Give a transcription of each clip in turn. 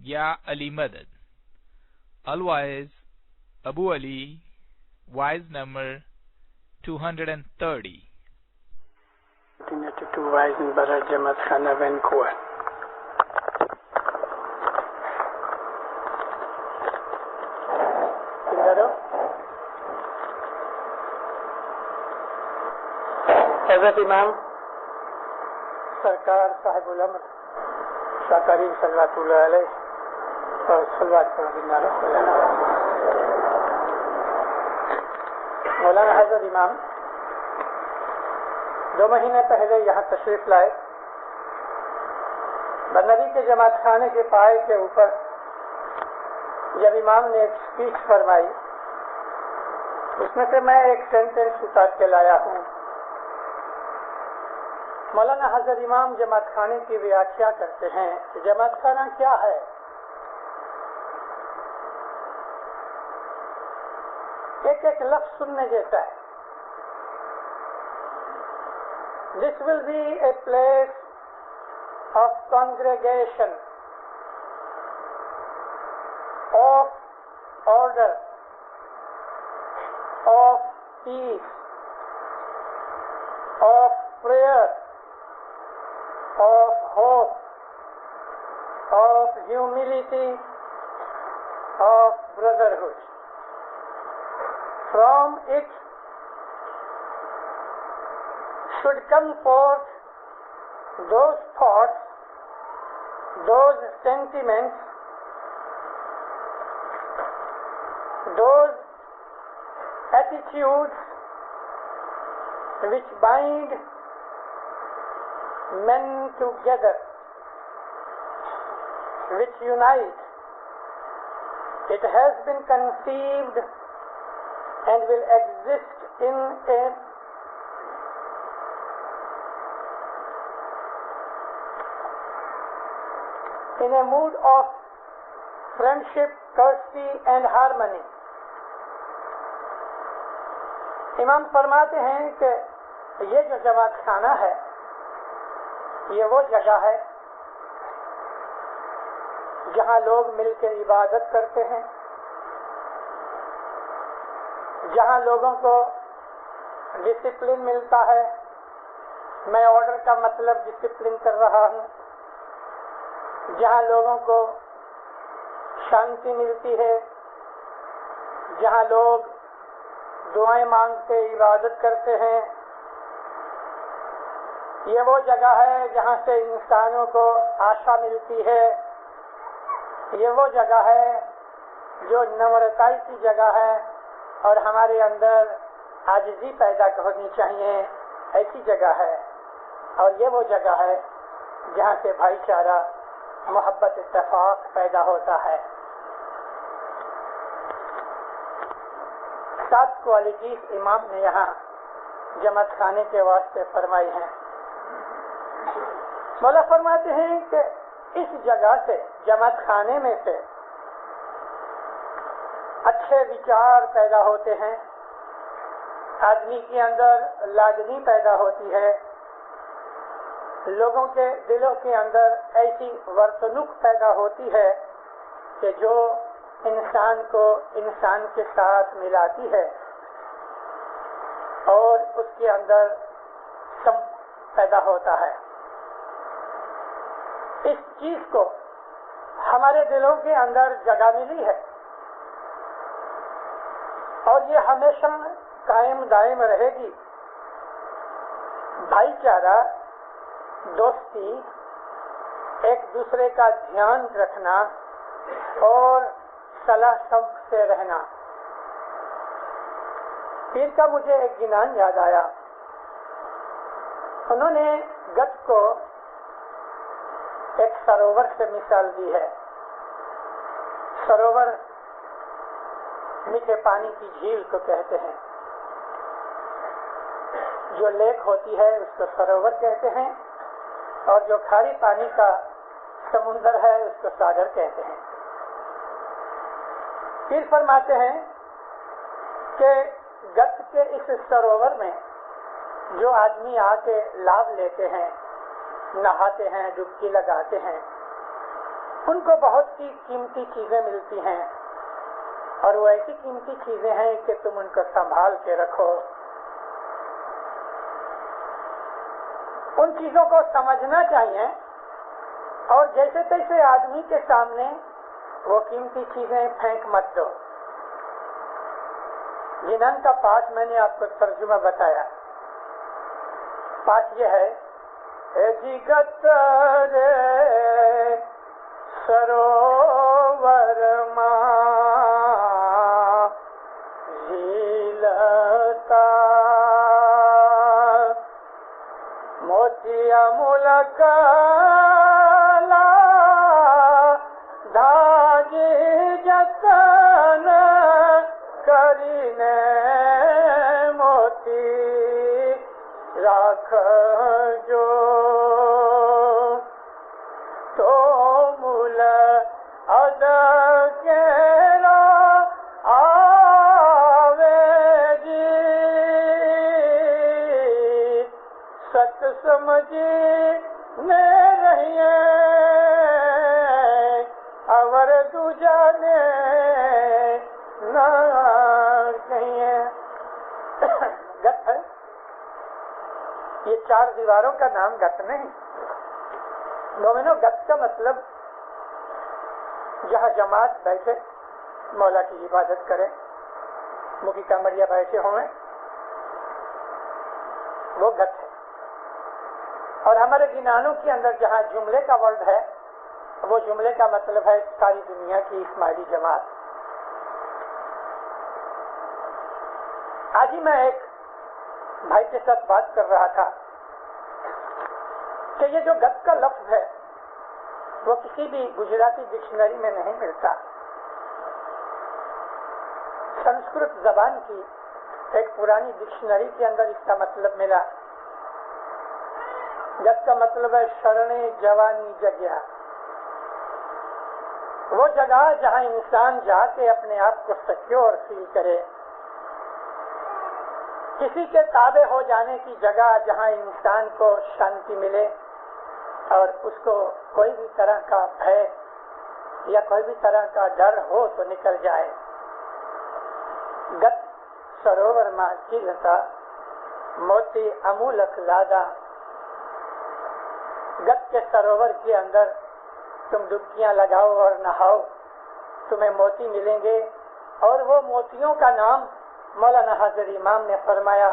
Ya Ali Madad. Al-Waiz, Abu Ali, Wise number 230. 1982 Wise Brother Jamaat Khana, Vancouver. حضرت امام سرکار صاحب الامر شاہ کریم صلی اللہ علیہ اور صلوات پر مولانا حضرت امام 2 مہینے پہلے یہاں تشریف لائے. بنوی کے جماعت خانے کے پائے کے اوپر جب امام نے ایک اسپیچ فرمائی اس میں سے میں ایک سینٹینس اتار کے لایا ہوں. مولانا حضرت امام جماعت خانے کی ویاخیا کرتے ہیں کہ جماعت خانہ کیا ہے. ایک ایک لفظ سننے جیسا ہے. This will be a place of congregation, of order, of peace, of prayer, of hope, of humility, of brotherhood. From it should come forth those thoughts, those sentiments, those attitudes which bind men together, which unite. It has been conceived and will exist in a mood of friendship, courtesy and harmony. امام فرماتے ہیں کہ یہ جو جماعت خانہ ہے یہ وہ جگہ ہے جہاں لوگ مل کے عبادت کرتے ہیں، جہاں لوگوں کو ڈسپلن ملتا ہے. میں آرڈر کا مطلب ڈسپلن کر رہا ہوں. جہاں لوگوں کو شانتی ملتی ہے، جہاں لوگ دعائیں مانگتے عبادت کرتے ہیں. یہ وہ جگہ ہے جہاں سے انسانوں کو آشا ملتی ہے. یہ وہ جگہ ہے جو نمرتائی کی جگہ ہے اور ہمارے اندر عاجزی پیدا ہونی چاہیے، ایسی جگہ ہے. اور یہ وہ جگہ ہے جہاں سے بھائی چارہ، محبت، اتفاق پیدا ہوتا ہے. 7 کوالٹیز امام نے یہاں جماعت خانے کے واسطے فرمائی ہیں. مولا فرماتے ہیں کہ اس جگہ سے، جماعت خانے میں سے اچھے وچار پیدا ہوتے ہیں، آدمی کے اندر لاگنی پیدا ہوتی ہے، لوگوں کے دلوں کے اندر ایسی ورتنک پیدا ہوتی ہے کہ جو انسان کو انسان کے ساتھ ملاتی ہے اور اس کے اندر سمپھ پیدا ہوتا ہے. اس چیز کو ہمارے دلوں کے اندر جگہ ملی ہے اور یہ ہمیشہ قائم دائم رہے گی. بھائی چارہ، دوستی، ایک دوسرے کا دھیان رکھنا اور صلاح سمجھ سے رہنا. پیر کا مجھے ایک گنان یاد آیا. انہوں نے گچ کو ایک سروور سے مثال دی ہے. سروور میٹھے پانی کی جھیل کو کہتے ہیں. جو لیک ہوتی ہے اس کو سروور کہتے ہیں اور جو کھاری پانی کا سمندر ہے اس کو ساگر کہتے ہیں. پھر فرماتے ہیں کہ گت کے اس سروور میں جو آدمی آ کے لابھ لیتے ہیں، نہاتے ہیں، ڈبکی لگاتے ہیں، ان کو بہت سی قیمتی چیزیں ملتی ہیں اور وہ ایسی قیمتی چیزیں ہیں کہ تم ان کو سنبھال کے رکھو. ان چیزوں کو سمجھنا چاہیے اور جیسے تیسے آدمی کے سامنے وہ قیمتی چیزیں پھینک مت دو. جنان کا پاٹ میں نے آپ کو ترجمہ بتایا. پاٹ یہ ہے جگت رے سروور ماں جھیلتا موتی امولک دھاج جتن کرینے موتی راکھ جو تو مول اد کیرا آوے جی ست سمجھی نے رہیے اور دوجا نے نہ کہیے. گت ہے یہ چار دیواروں کا نام گت نہیں. مومنو گت کا مطلب جہاں جماعت بیٹھے مولا کی عبادت کرے, مکھی کامڑیا بیٹھے ہوئے, وہ گت ہے. اور ہمارے گنانوں کے اندر جہاں جملے کا ورڈ ہے وہ جملے کا مطلب ہے ساری دنیا کی اسماعیلی جماعت. آج ہی میں ایک بھائی کے ساتھ بات کر رہا تھا کہ یہ جو گت کا لفظ ہے وہ کسی بھی گجراتی ڈکشنری میں نہیں ملتا. سنسکرت زبان کی ایک پرانی ڈکشنری کے اندر اس کا مطلب ملا. گت کا مطلب ہے شرنے جوانی جگہ, وہ جگہ جہاں انسان جا کے اپنے آپ کو سیکیور فیل کرے, کسی کے تابع ہو جانے کی جگہ جہاں انسان کو شانتی ملے اور اس کو کوئی بھی طرح کا بھے یا کوئی بھی طرح کا ڈر ہو تو نکل جائے. گت سروور ماں جھیلتا موتی امولک لادا. گت کے سروور کے اندر تم ڈبکیاں لگاؤ اور نہاؤ, تمہیں موتی ملیں گے. اور وہ موتیوں کا نام مولانا حاضر امام نے فرمایا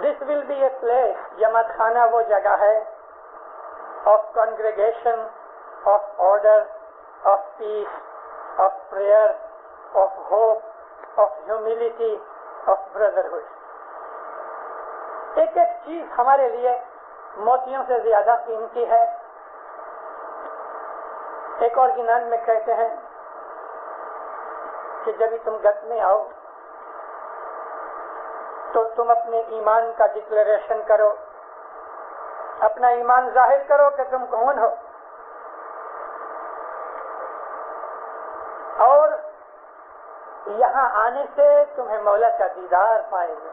دس ول بی اے پلیس, جماعت خانہ وہ جگہ ہے, of congregation, of order, of peace, of prayer, of hope, of humility, of brotherhood. ایک ایک چیز ہمارے لیے موتیوں سے زیادہ قیمتی ہے. ایک اور گنان میں کہتے ہیں کہ جب تم گت میں آؤ تو تم اپنے ایمان کا ڈکلیریشن کرو, اپنا ایمان ظاہر کرو کہ تم کون ہو, اور یہاں آنے سے تمہیں مولا کا دیدار پائے گا.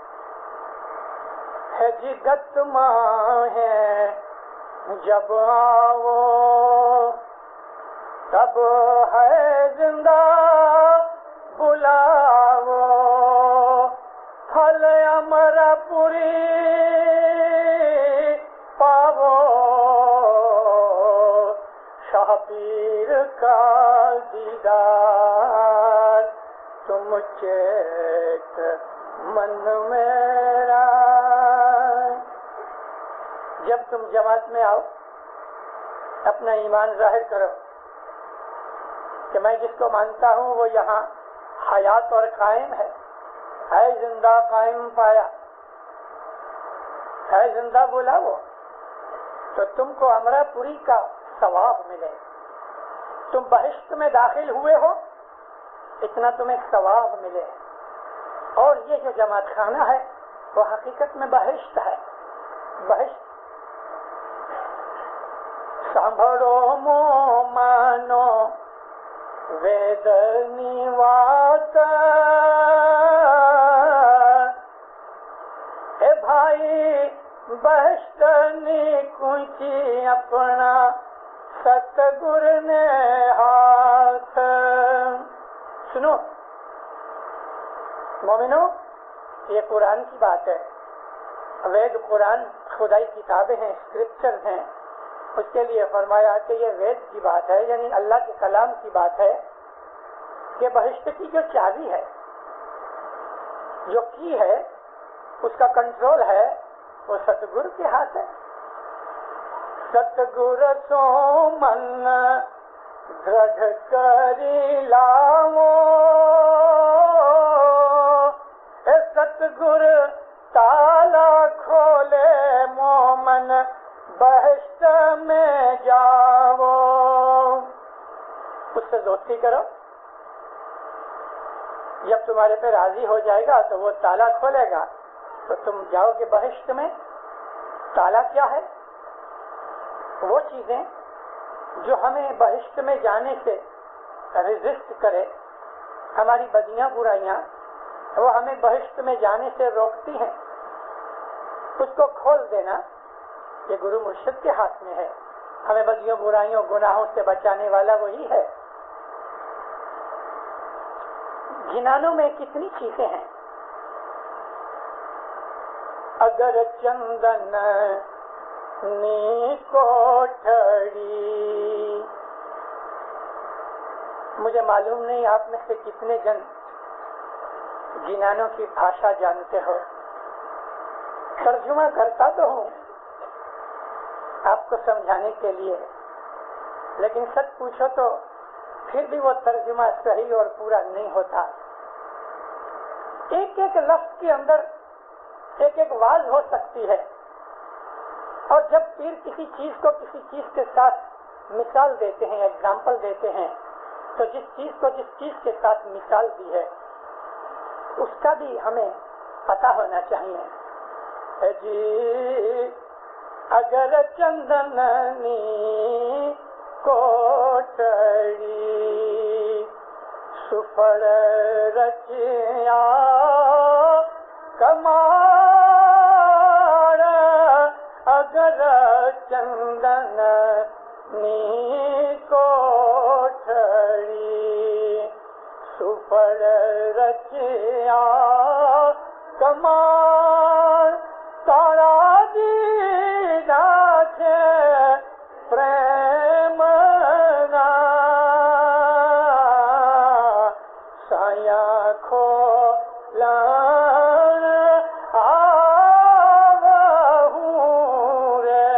ہے جی گت ماں ہے جب آؤ تب ہے زندہ بلاو, پھل امر پوری پاو, شاہ پیر کا دیدار تم چیت من میرا. جب تم جماعت میں آؤ اپنا ایمان ظاہر کرو کہ میں جس کو مانتا ہوں وہ یہاں حیات اور قائم ہے زندہ قائم پایا, ہے زندہ بولا وہ, تو تم کو امرا پوری کا ثواب ملے. تم بہشت میں داخل ہوئے ہو اتنا تمہیں ثواب ملے. اور یہ جو جماعت خانہ ہے وہ حقیقت میں بہشت ہے. بہشت سانبھڑو مو مانو وید نیوات, اے بھائی بہشت نی کچی اپنا ستگر نے ہاتھ. سنو مومنو، یہ قرآن کی بات ہے. وید قرآن خدائی کتابیں ہیں، اسکرپچر ہیں. اس کے لیے فرمایا کہ یہ وید کی بات ہے، یعنی اللہ کے کلام کی بات ہے کہ بہشت کی جو چابی ہے، جو کی ہے، اس کا کنٹرول ہے، وہ ستگر کے ہاتھ ہے. ستگر سو من دೃಢ کری لاؤ، اے ستگر تالا کھولے مومن بہشت میں جاؤ. اس سے دوستی کرو، جب تمہارے پہ راضی ہو جائے گا تو وہ تالا کھولے گا تو تم جاؤ گے بہشت میں. تالا کیا ہے؟ وہ چیزیں جو ہمیں بہشت میں جانے سے ریزسٹ کرے، ہماری بدیاں برائیاں، وہ ہمیں بہشت میں جانے سے روکتی ہیں. اس کو کھول دینا یہ گرو مرشد کے ہاتھ میں ہے. ہمیں بدیوں برائیوں گناہوں سے بچانے والا وہی ہے. جنانوں میں کتنی چیزیں ہیں. اگر چندن نی کوٹھڑی، مجھے معلوم نہیں آپ میں سے کتنے جن جنانوں کی بھاشا جانتے ہو. ترجمہ کرتا تو ہوں آپ کو سمجھانے کے لیے، لیکن سچ پوچھو تو پھر بھی وہ ترجمہ صحیح اور پورا نہیں ہوتا. ایک ایک لفظ کے اندر ایک ایک واز ہو سکتی ہے. اور جب پیر کسی چیز کو کسی چیز کے ساتھ مثال دیتے ہیں، ایگزامپل دیتے ہیں، تو جس چیز کو جس چیز کے ساتھ مثال دی ہے اس کا بھی ہمیں پتا ہونا چاہیے. جی اگر چندنی کوٹھڑی سفڑ رچیا کمار، اگر چندن نی کوٹھڑی سفڑ رچیا کمار، تارا دیدہ چھے پریم نا سایہ کھولن آوہوں رے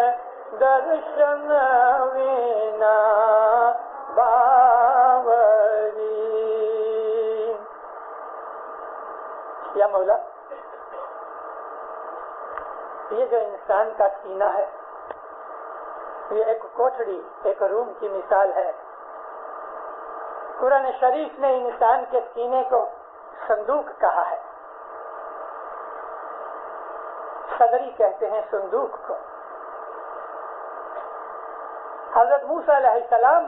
درشن وینا باوری. یا مولا، یہ جو انسان کا سینہ ہے یہ ایک کوٹھڑی، ایک روم کی مثال ہے. قرآن شریف نے انسان کے سینے کو صندوق کہا ہے. صدری کہتے ہیں صندوق کو. حضرت موسیٰ علیہ السلام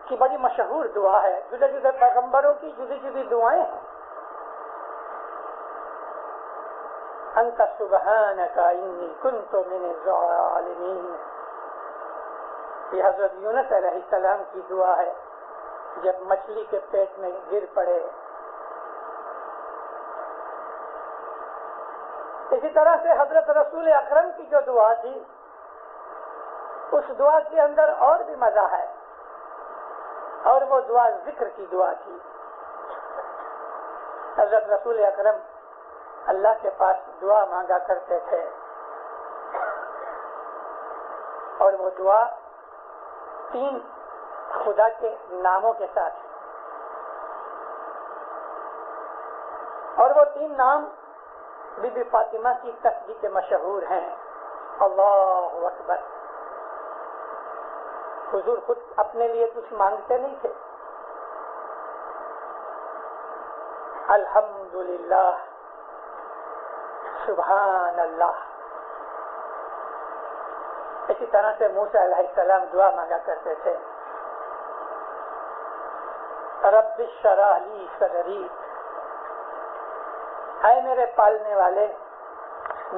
کی بڑی مشہور دعا ہے. جدے جدے پیغمبروں کی جدی جدی دعائیں ہیں. انت سبحانک انی کنت من الظالمین. یہ حضرت یونس علیہ السلام کی دعا ہے جب مچھلی کے پیٹ میں گر پڑے. اسی طرح سے حضرت رسول اکرم کی جو دعا تھی اس دعا کے اندر اور بھی مزہ ہے، اور وہ دعا ذکر کی دعا تھی. حضرت رسول اکرم اللہ کے پاس دعا مانگا کرتے تھے، اور وہ دعا 3 خدا کے ناموں کے ساتھ، اور وہ 3 نام بی بی فاطمہ کی تسبیح کے مشہور ہیں. اللہ اکبر. حضور خود اپنے لیے کچھ مانگتے نہیں تھے. الحمدللہ، سبحان اللہ. اسی طرح سے موسیٰ علیہ السلام دعا مانگا کرتے تھے. رب اشرح لی صدری، اے میرے پالنے والے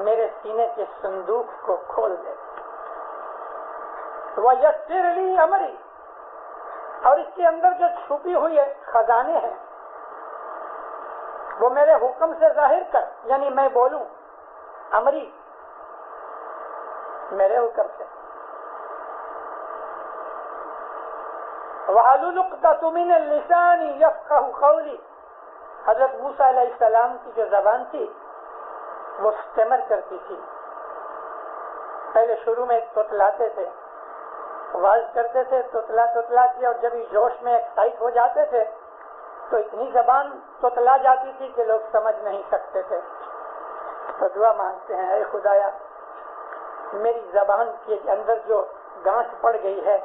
میرے سینے کے صندوق کو کھول دے. وَيَسِّرْ لِي أَمْرِي، اور اس کے اندر جو چھپی ہوئی خزانے ہیں وہ میرے حکم سے ظاہر کر، یعنی میں بولوں امری میرے حکم سے. وَحَلُلْ عُقْدَةً مِّنَ اللِّسَانِ يَفْقَهُ قَوْلِي، حضرت موسیٰ علیہ السلام کی جو زبان تھی وہ اسٹیمر کرتی تھی. پہلے شروع میں توتلاتے تھے، آواز کرتے تھے، توتلا کی، اور جب یہ جوش میں ایکسائٹ ہو جاتے تھے تو اتنی زبان توتلا جاتی تھی کہ لوگ سمجھ نہیں سکتے تھے. تو دعا مانگتے ہیں، اے خدایا میری زبان کے اندر جو گانٹھ پڑ گئی ہے،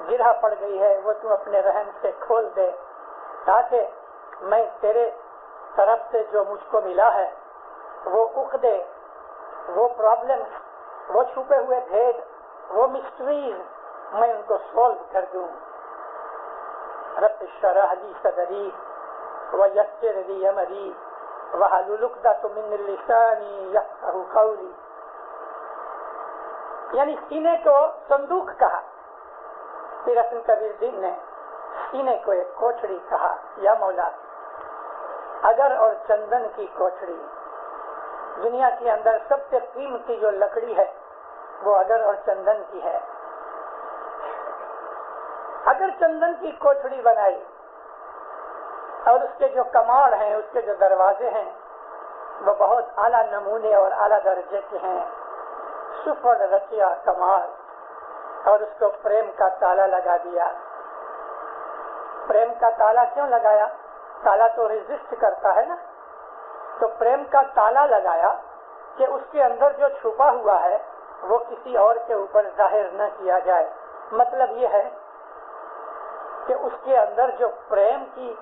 گرہ پڑ گئی ہے، وہ تو اپنے رحم سے کھول دے، تاکہ میں تیرے طرف سے جو مجھ کو ملا ہے وہ عقدے، وہ پرابلمز، وہ چھپے ہوئے بھید، وہ مسٹریز میں ان کو سولو کر دوں. رب اشرح لی صدری ویسر لی امری واحلل عقدۃ من لسانی یفقهوا قولی. یعنی سینے کو صندوق کہا، پھر حسن کبیر دین نے سینے کو ایک کوٹھڑی کہا. یا مولا اگر اور چندن کی کوٹھڑی، دنیا کے اندر سب سے قیمتی جو لکڑی ہے وہ اگر اور چندن کی ہے. اگر چندن کی کوٹھڑی بنائی اور اس کے جو کماڑ ہیں، اس کے جو دروازے ہیں وہ بہت اعلیٰ نمونے اور اعلیٰ درجے کے ہیں، سفر رچیا کماڑ، اور اس کو پریم کا تالا لگا دیا. پریم کا تالا کیوں لگایا؟ تالا تو ریزسٹ کرتا ہے نا، تو پریم کا تالا لگایا کہ اس کے اندر جو چھپا ہوا ہے وہ کسی اور کے اوپر ظاہر نہ کیا جائے. مطلب یہ ہے کہ اس کے اندر جو پریم کی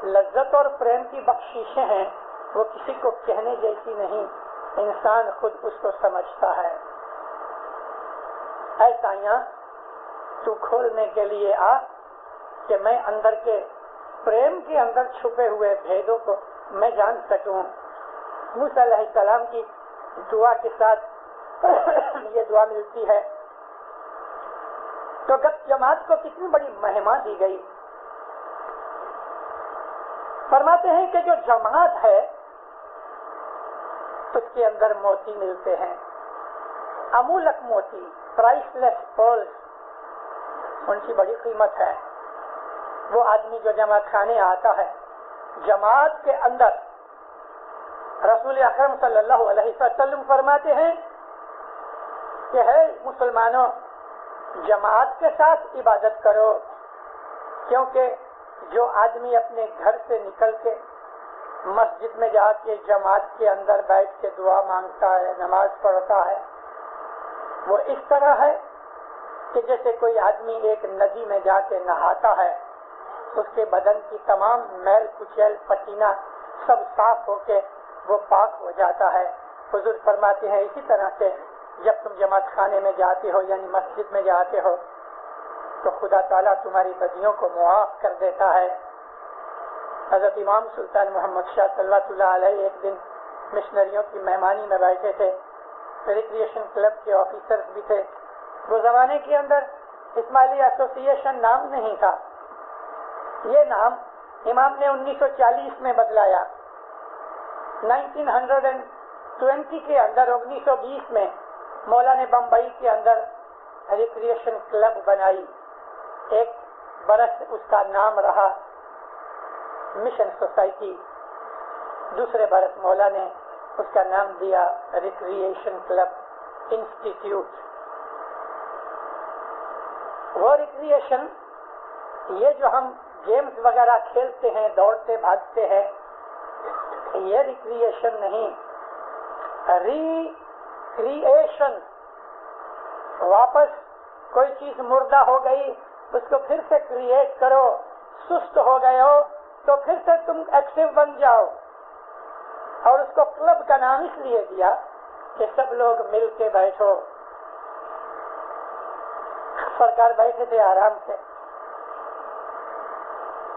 لذت اور پریم کی بخششیں ہیں وہ کسی کو کہنے جیسی نہیں، انسان خود اس کو سمجھتا ہے. ایسا یہاں تو کھولنے کے لیے آ کہ میں اندر کے پریم کے اندر چھپے ہوئے بھیدوں کو میں جان سکوں. موسیٰ علیہ السلام کی دعا کے ساتھ یہ دعا ملتی ہے. تو جماعت کو کتنی بڑی مہما دی گئی. فرماتے ہیں کہ جو جماعت ہے اس کے اندر موتی ملتے ہیں، امولک موتی، پرائس لیس پرلز، ان کی بڑی قیمت ہے. وہ آدمی جو جماعت خانے آتا ہے، جماعت کے اندر رسول اکرم صلی اللہ علیہ وسلم فرماتے ہیں کہ ہے مسلمانوں جماعت کے ساتھ عبادت کرو، کیونکہ جو آدمی اپنے گھر سے نکل کے مسجد میں جا کے جماعت کے اندر بیٹھ کے دعا مانگتا ہے، نماز پڑھتا ہے، وہ اس طرح ہے کہ جیسے کوئی آدمی ایک ندی میں جا کے نہاتا ہے، اس کے بدن کی تمام میل کچیل پسینہ سب صاف ہو کے وہ پاک ہو جاتا ہے. حضور فرماتے ہیں اسی طرح سے جب تم جماعت خانے میں جاتے ہو، یعنی مسجد میں جاتے ہو، تو خدا تعالیٰ تمہاری بدیوں کو معاف کر دیتا ہے. حضرت امام سلطان محمد شاہ صلی اللہ علیہ ایک دن مشنریوں کی مہمانی میں بیٹھے تھے. ریکریشن کلب کے آفیسرز بھی تھے. وہ زمانے کے اندر اسماعیلی ایسوسی ایشن نام نہیں تھا. یہ نام امام نے 1940 میں بدلایا. 1920 کے اندر 1920 میں مولا نے بمبئی کے اندر ریکریشن کلب بنائی. ایک برس اس کا نام رہا مشن سوسائٹی، دوسرے برس مولا نے اس کا نام دیا ریکریشن کلب انسٹیٹیوٹ. وہ ریکریشن، یہ جو ہم گیمز وغیرہ کھیلتے ہیں، دوڑتے بھاگتے ہیں، یہ ریکریشن نہیں، ریکریشن. واپس کوئی چیز مردہ ہو گئی اس کو پھر سے کریٹ کرو. سست ہو گئے ہو تو پھر سے تم ایکٹیو بن جاؤ. اور اس کو کلب کا نام اس لیے دیا کہ سب لوگ مل کے بیٹھو. سرکار بیٹھے تھے آرام سے.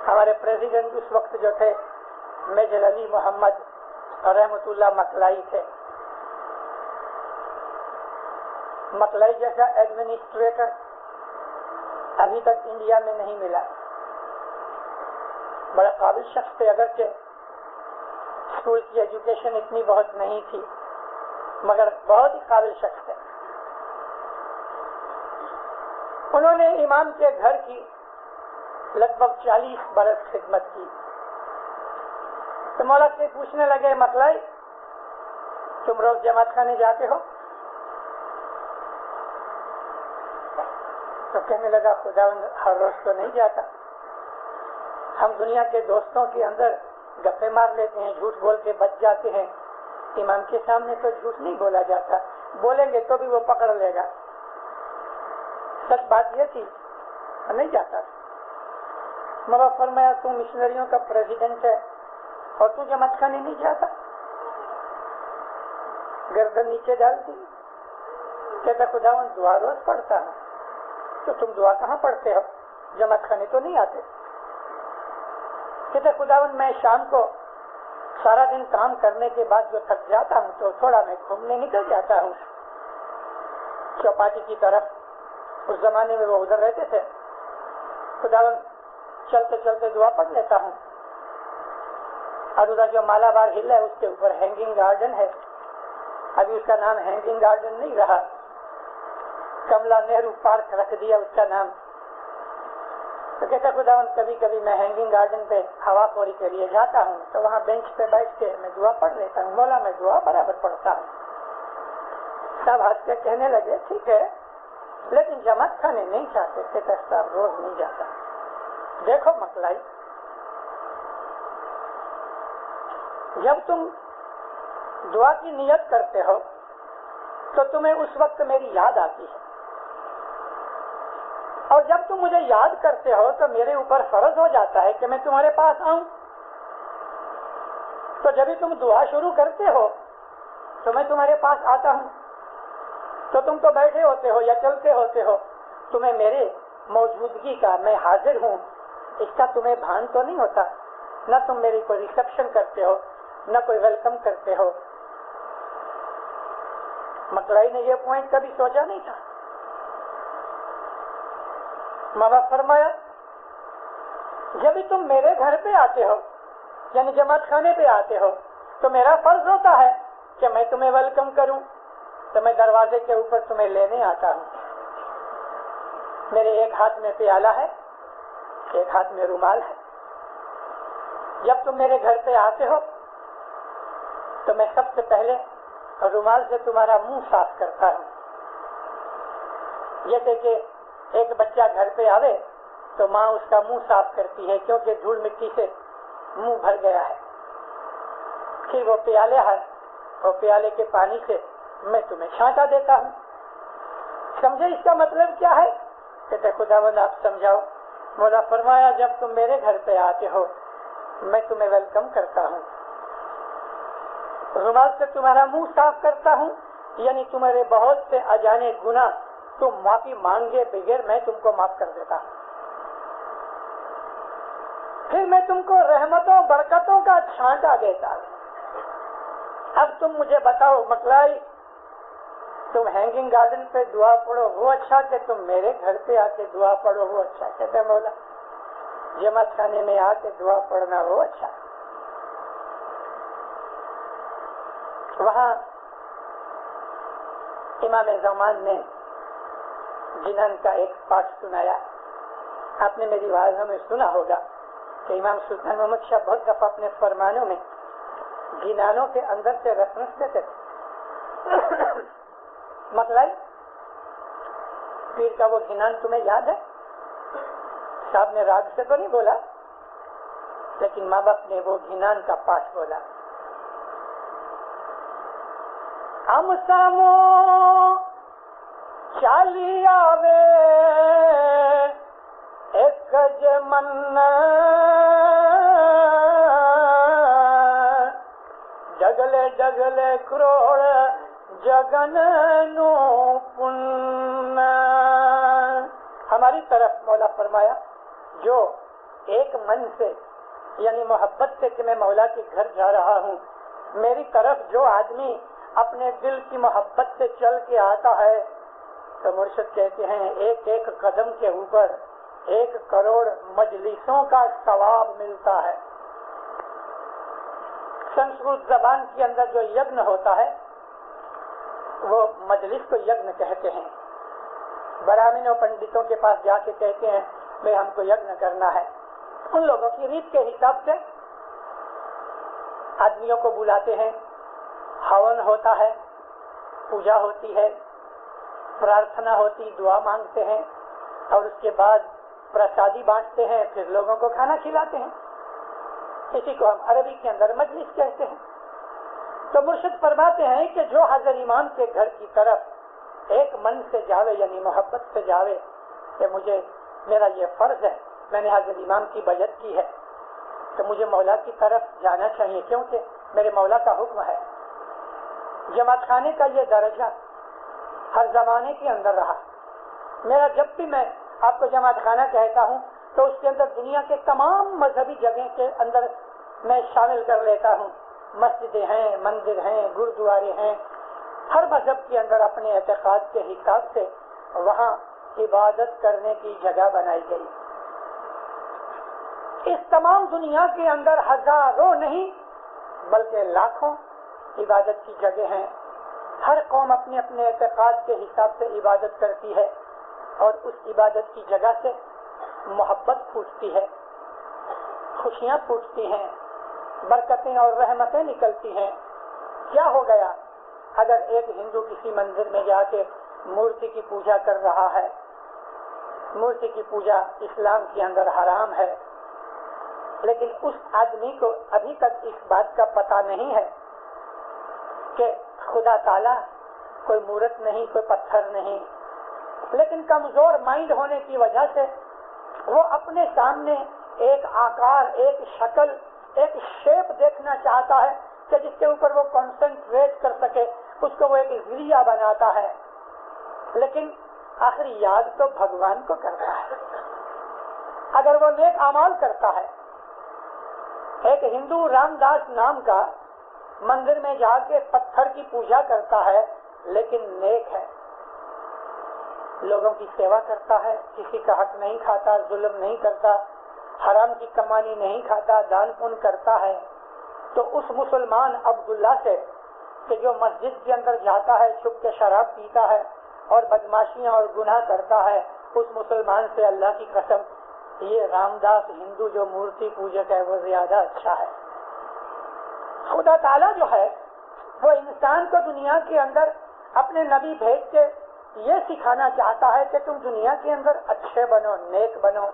ہمارے پریزیڈنٹ اس وقت جو تھے میجر علی محمد رحمت اللہ مکلائی تھے. مکلائی جیسا ایڈمنسٹریٹر ابھی تک انڈیا میں نہیں ملا. بڑا قابل شخص تھے، اگرچہ اسکول کی ایجوکیشن اتنی بہت نہیں تھی مگر بہت ہی قابل شخص تھے. انہوں نے امام کے گھر کی لگ بھگ 40 برس خدمت کی. تو مولا سے پوچھنے لگے مطلعی تم روز جماعت خانے جاتے ہو؟ تو کہنے لگا خدا ہر روز تو نہیں جاتا، ہم دنیا کے دوستوں کے اندر گپے مار لیتے ہیں، جھوٹ بول کے بچ جاتے ہیں. امام کے سامنے تو جھوٹ نہیں بولا جاتا، بولیں گے تو بھی وہ پکڑ لے گا. سچ بات یہ تھی نہیں جاتا. مولا فرمایا تو مشنریوں کا پریزیڈنٹ ہے اور تو جماعت خانے نہیں جاتا؟ گردن نیچے ڈالتی. کہتا خداوند دعا روز پڑھتا ہوں. تو تم دعا کہاں پڑھتے ہو؟ جماعت خانے تو نہیں آتے. کہتا خداوند میں شام کو سارا دن کام کرنے کے بعد جو تھک جاتا ہوں تو تھوڑا میں گھومنے نکل جاتا ہوں چوپاٹی کی طرف. اس زمانے میں وہ ادھر رہتے تھے. خداوند چلتے چلتے دعا پڑھ لیتا ہوں. اور ادھر جو مالا بار ہل ہے اس کے اوپر ہینگنگ گارڈن ہے، ابھی اس کا نام ہینگنگ گارڈن نہیں رہا، کملا نہرو پارک رکھ دیا اس کا نام. تو کہتا خداوند کبھی کبھی میں ہینگنگ گارڈن پہ ہوا خوری کے لیے جاتا ہوں تو وہاں بینچ پہ بیٹھ کے میں دعا پڑھ لیتا ہوں. مولا میں دعا برابر پڑھتا ہوں. سب ہنس کے کہنے لگے ٹھیک ہے لیکن جماعت خانے نہیں چاہتے. کہتا صاحب روز نہیں جاتا. دیکھو مطلعی جب تم دعا کی نیت کرتے ہو تو تمہیں اس وقت میری یاد آتی ہے، اور جب تم مجھے یاد کرتے ہو تو میرے اوپر فرض ہو جاتا ہے کہ میں تمہارے پاس آؤں. تو جب بھی تم دعا شروع کرتے ہو تو میں تمہارے پاس آتا ہوں. تو تم تو بیٹھے ہوتے ہو یا چلتے ہوتے ہو، تمہیں میرے موجودگی کا، میں حاضر ہوں اس کا تمہیں بھان تو نہیں ہوتا. نہ تم میری کوئی ریسپشن کرتے ہو نہ کوئی ویلکم کرتے ہو. مطلعی نے یہ پوائنٹ کبھی سوچا نہیں تھا. ماں باپ فرمایا جب بھی تم میرے گھر پہ آتے ہو یعنی جماعت خانے پہ آتے ہو تو میرا فرض ہوتا ہے کہ میں تمہیں ویلکم کروں. تو میں دروازے کے اوپر تمہیں لینے آتا ہوں. میرے ایک ہاتھ میں پیالہ ہے، ایک ہاتھ میں رومال ہے. جب تم میرے گھر پہ آتے ہو تو میں سب سے پہلے رومال سے تمہارا منہ صاف کرتا ہوں. جیسے کہ ایک بچہ گھر پہ آوے تو ماں اس کا منہ صاف کرتی ہے کیونکہ دھول مٹی سے منہ بھر گیا ہے. پھر وہ پیالے ہے، وہ پیالے کے پانی سے میں تمہیں چھانٹا دیتا ہوں. سمجھے اس کا مطلب کیا ہے؟ کہتے خداوند آپ سمجھاؤ. مولا فرمایا جب تم میرے گھر پہ آتے ہو میں تمہیں ویلکم کرتا ہوں، رومال سے تمہارا منہ صاف کرتا ہوں، یعنی تمہارے بہت سے اجانے گناہ تم معافی مانگے بغیر میں تم کو معاف کر دیتا ہوں. پھر میں تم کو رحمتوں برکتوں کا چھانٹا دیتا ہوں. اب تم مجھے بتاؤ مطلعی تم ہینگنگ گارڈن پہ دعا پڑھو وہ اچھا کہ تم میرے گھر پہ آ کے دعا پڑھو وہ اچھا؟ کہتے مولا جماعت خانے میں آ کے دعا پڑھنا وہ اچھا. وہاں امام زمان نے جنان کا ایک پاٹ سنایا. آپ نے میری واضح میں سنا ہوگا کہ امام سلطان محمد شاہ بہت دفعہ اپنے فرمانوں میں جنانوں کے اندر سے ریفرنس دیتے تھے. مطلب پیر کا وہ جنان تمہیں یاد ہے؟ صاحب نے راگ سے تو نہیں بولا لیکن ماں باپ نے وہ جنان کا پاٹ بولا. ہم سامو چالی آوے ایک جمن جگلے جگلے کروڑ جگن نو پن. ہماری طرف مولا فرمایا جو ایک من سے یعنی محبت سے کہ میں مولا کے گھر جا رہا ہوں، میری طرف جو آدمی اپنے دل کی محبت سے چل کے آتا ہے تو مرشد کہتے ہیں ایک ایک قدم کے اوپر 1 کروڑ مجلسوں کا ثواب ملتا ہے. سنسکرت زبان کے اندر جو یجن ہوتا ہے وہ مجلس کو یجن کہتے ہیں. برہمنوں پنڈتوں کے پاس جا کے کہتے ہیں میں ہم کو یجن کرنا ہے. ان لوگوں کی ریت کے حساب سے آدمیوں کو بلاتے ہیں, ہون ہوتا ہے, پوجا ہوتی ہے, پرارتھنا ہوتی, دعا مانگتے ہیں اور اس کے بعد پرسادی بانٹتے ہیں, پھر لوگوں کو کھانا کھلاتے ہیں. اسی کو ہم عربی کے اندر مجلس کہتے ہیں. تو مرشد فرماتے ہیں کہ جو حضرت امام کے گھر کی طرف ایک من سے جاوے, یعنی محبت سے جاوے کہ مجھے میرا یہ فرض ہے, میں نے حضرت امام کی بیعت کی ہے تو مجھے مولا کی طرف جانا چاہیے کیونکہ میرے مولا کا حکم ہے. جماعت خانے کا یہ درجہ ہر زمانے کے اندر رہا. میرا جب بھی میں آپ کو جماعت خانہ کہتا ہوں تو اس کے اندر دنیا کے تمام مذہبی جگہ کے اندر میں شامل کر لیتا ہوں. مسجدیں ہیں, مندر ہیں, گردوارے ہیں, ہر مذہب کے اندر اپنے اعتقاد کے حساب سے وہاں عبادت کرنے کی جگہ بنائی گئی. اس تمام دنیا کے اندر ہزاروں نہیں بلکہ لاکھوں عبادت کی جگہ ہیں. ہر قوم اپنے اپنے اعتقاد کے حساب سے عبادت کرتی ہے اور اس عبادت کی جگہ سے محبت پھوٹتی ہے, خوشیاں پھوٹتی ہیں, برکتیں اور رحمتیں نکلتی ہیں. کیا ہو گیا اگر ایک ہندو کسی مندر میں جا کے مورتی کی پوجا کر رہا ہے؟ مورتی کی پوجا اسلام کے اندر حرام ہے, لیکن اس آدمی کو ابھی تک اس بات کا پتہ نہیں ہے کہ خدا تعالیٰ کوئی مورت نہیں, کوئی پتھر نہیں, لیکن کمزور مائنڈ ہونے کی وجہ سے وہ اپنے سامنے ایک آکار, ایک شکل, ایک شیپ دیکھنا چاہتا ہے کہ جس کے اوپر وہ کنسنٹریٹ کر سکے, اس کو وہ ایک ذریعہ بناتا ہے. لیکن آخری یاد تو بھگوان کو کرتا ہے. اگر وہ نیک اعمال کرتا ہے, ایک ہندو رام داس نام کا مندر میں جا کے پتھر کی پوجا کرتا ہے لیکن نیک ہے, لوگوں کی سیوا کرتا ہے, کسی کا حق نہیں کھاتا, ظلم نہیں کرتا, حرام کی کمانی نہیں کھاتا, دان پن کرتا ہے, تو اس مسلمان عبداللہ سے کہ جو مسجد کے اندر جاتا ہے, چھپ کے شراب پیتا ہے اور بدماشیاں اور گناہ کرتا ہے, اس مسلمان سے اللہ کی قسم یہ رام داس ہندو جو مورتی پوجک ہے وہ زیادہ اچھا ہے. خدا تعالیٰ جو ہے وہ انسان کو دنیا کے اندر اپنے نبی بھیج کے یہ سکھانا چاہتا ہے کہ تم دنیا کے اندر اچھے بنو, نیک بنو.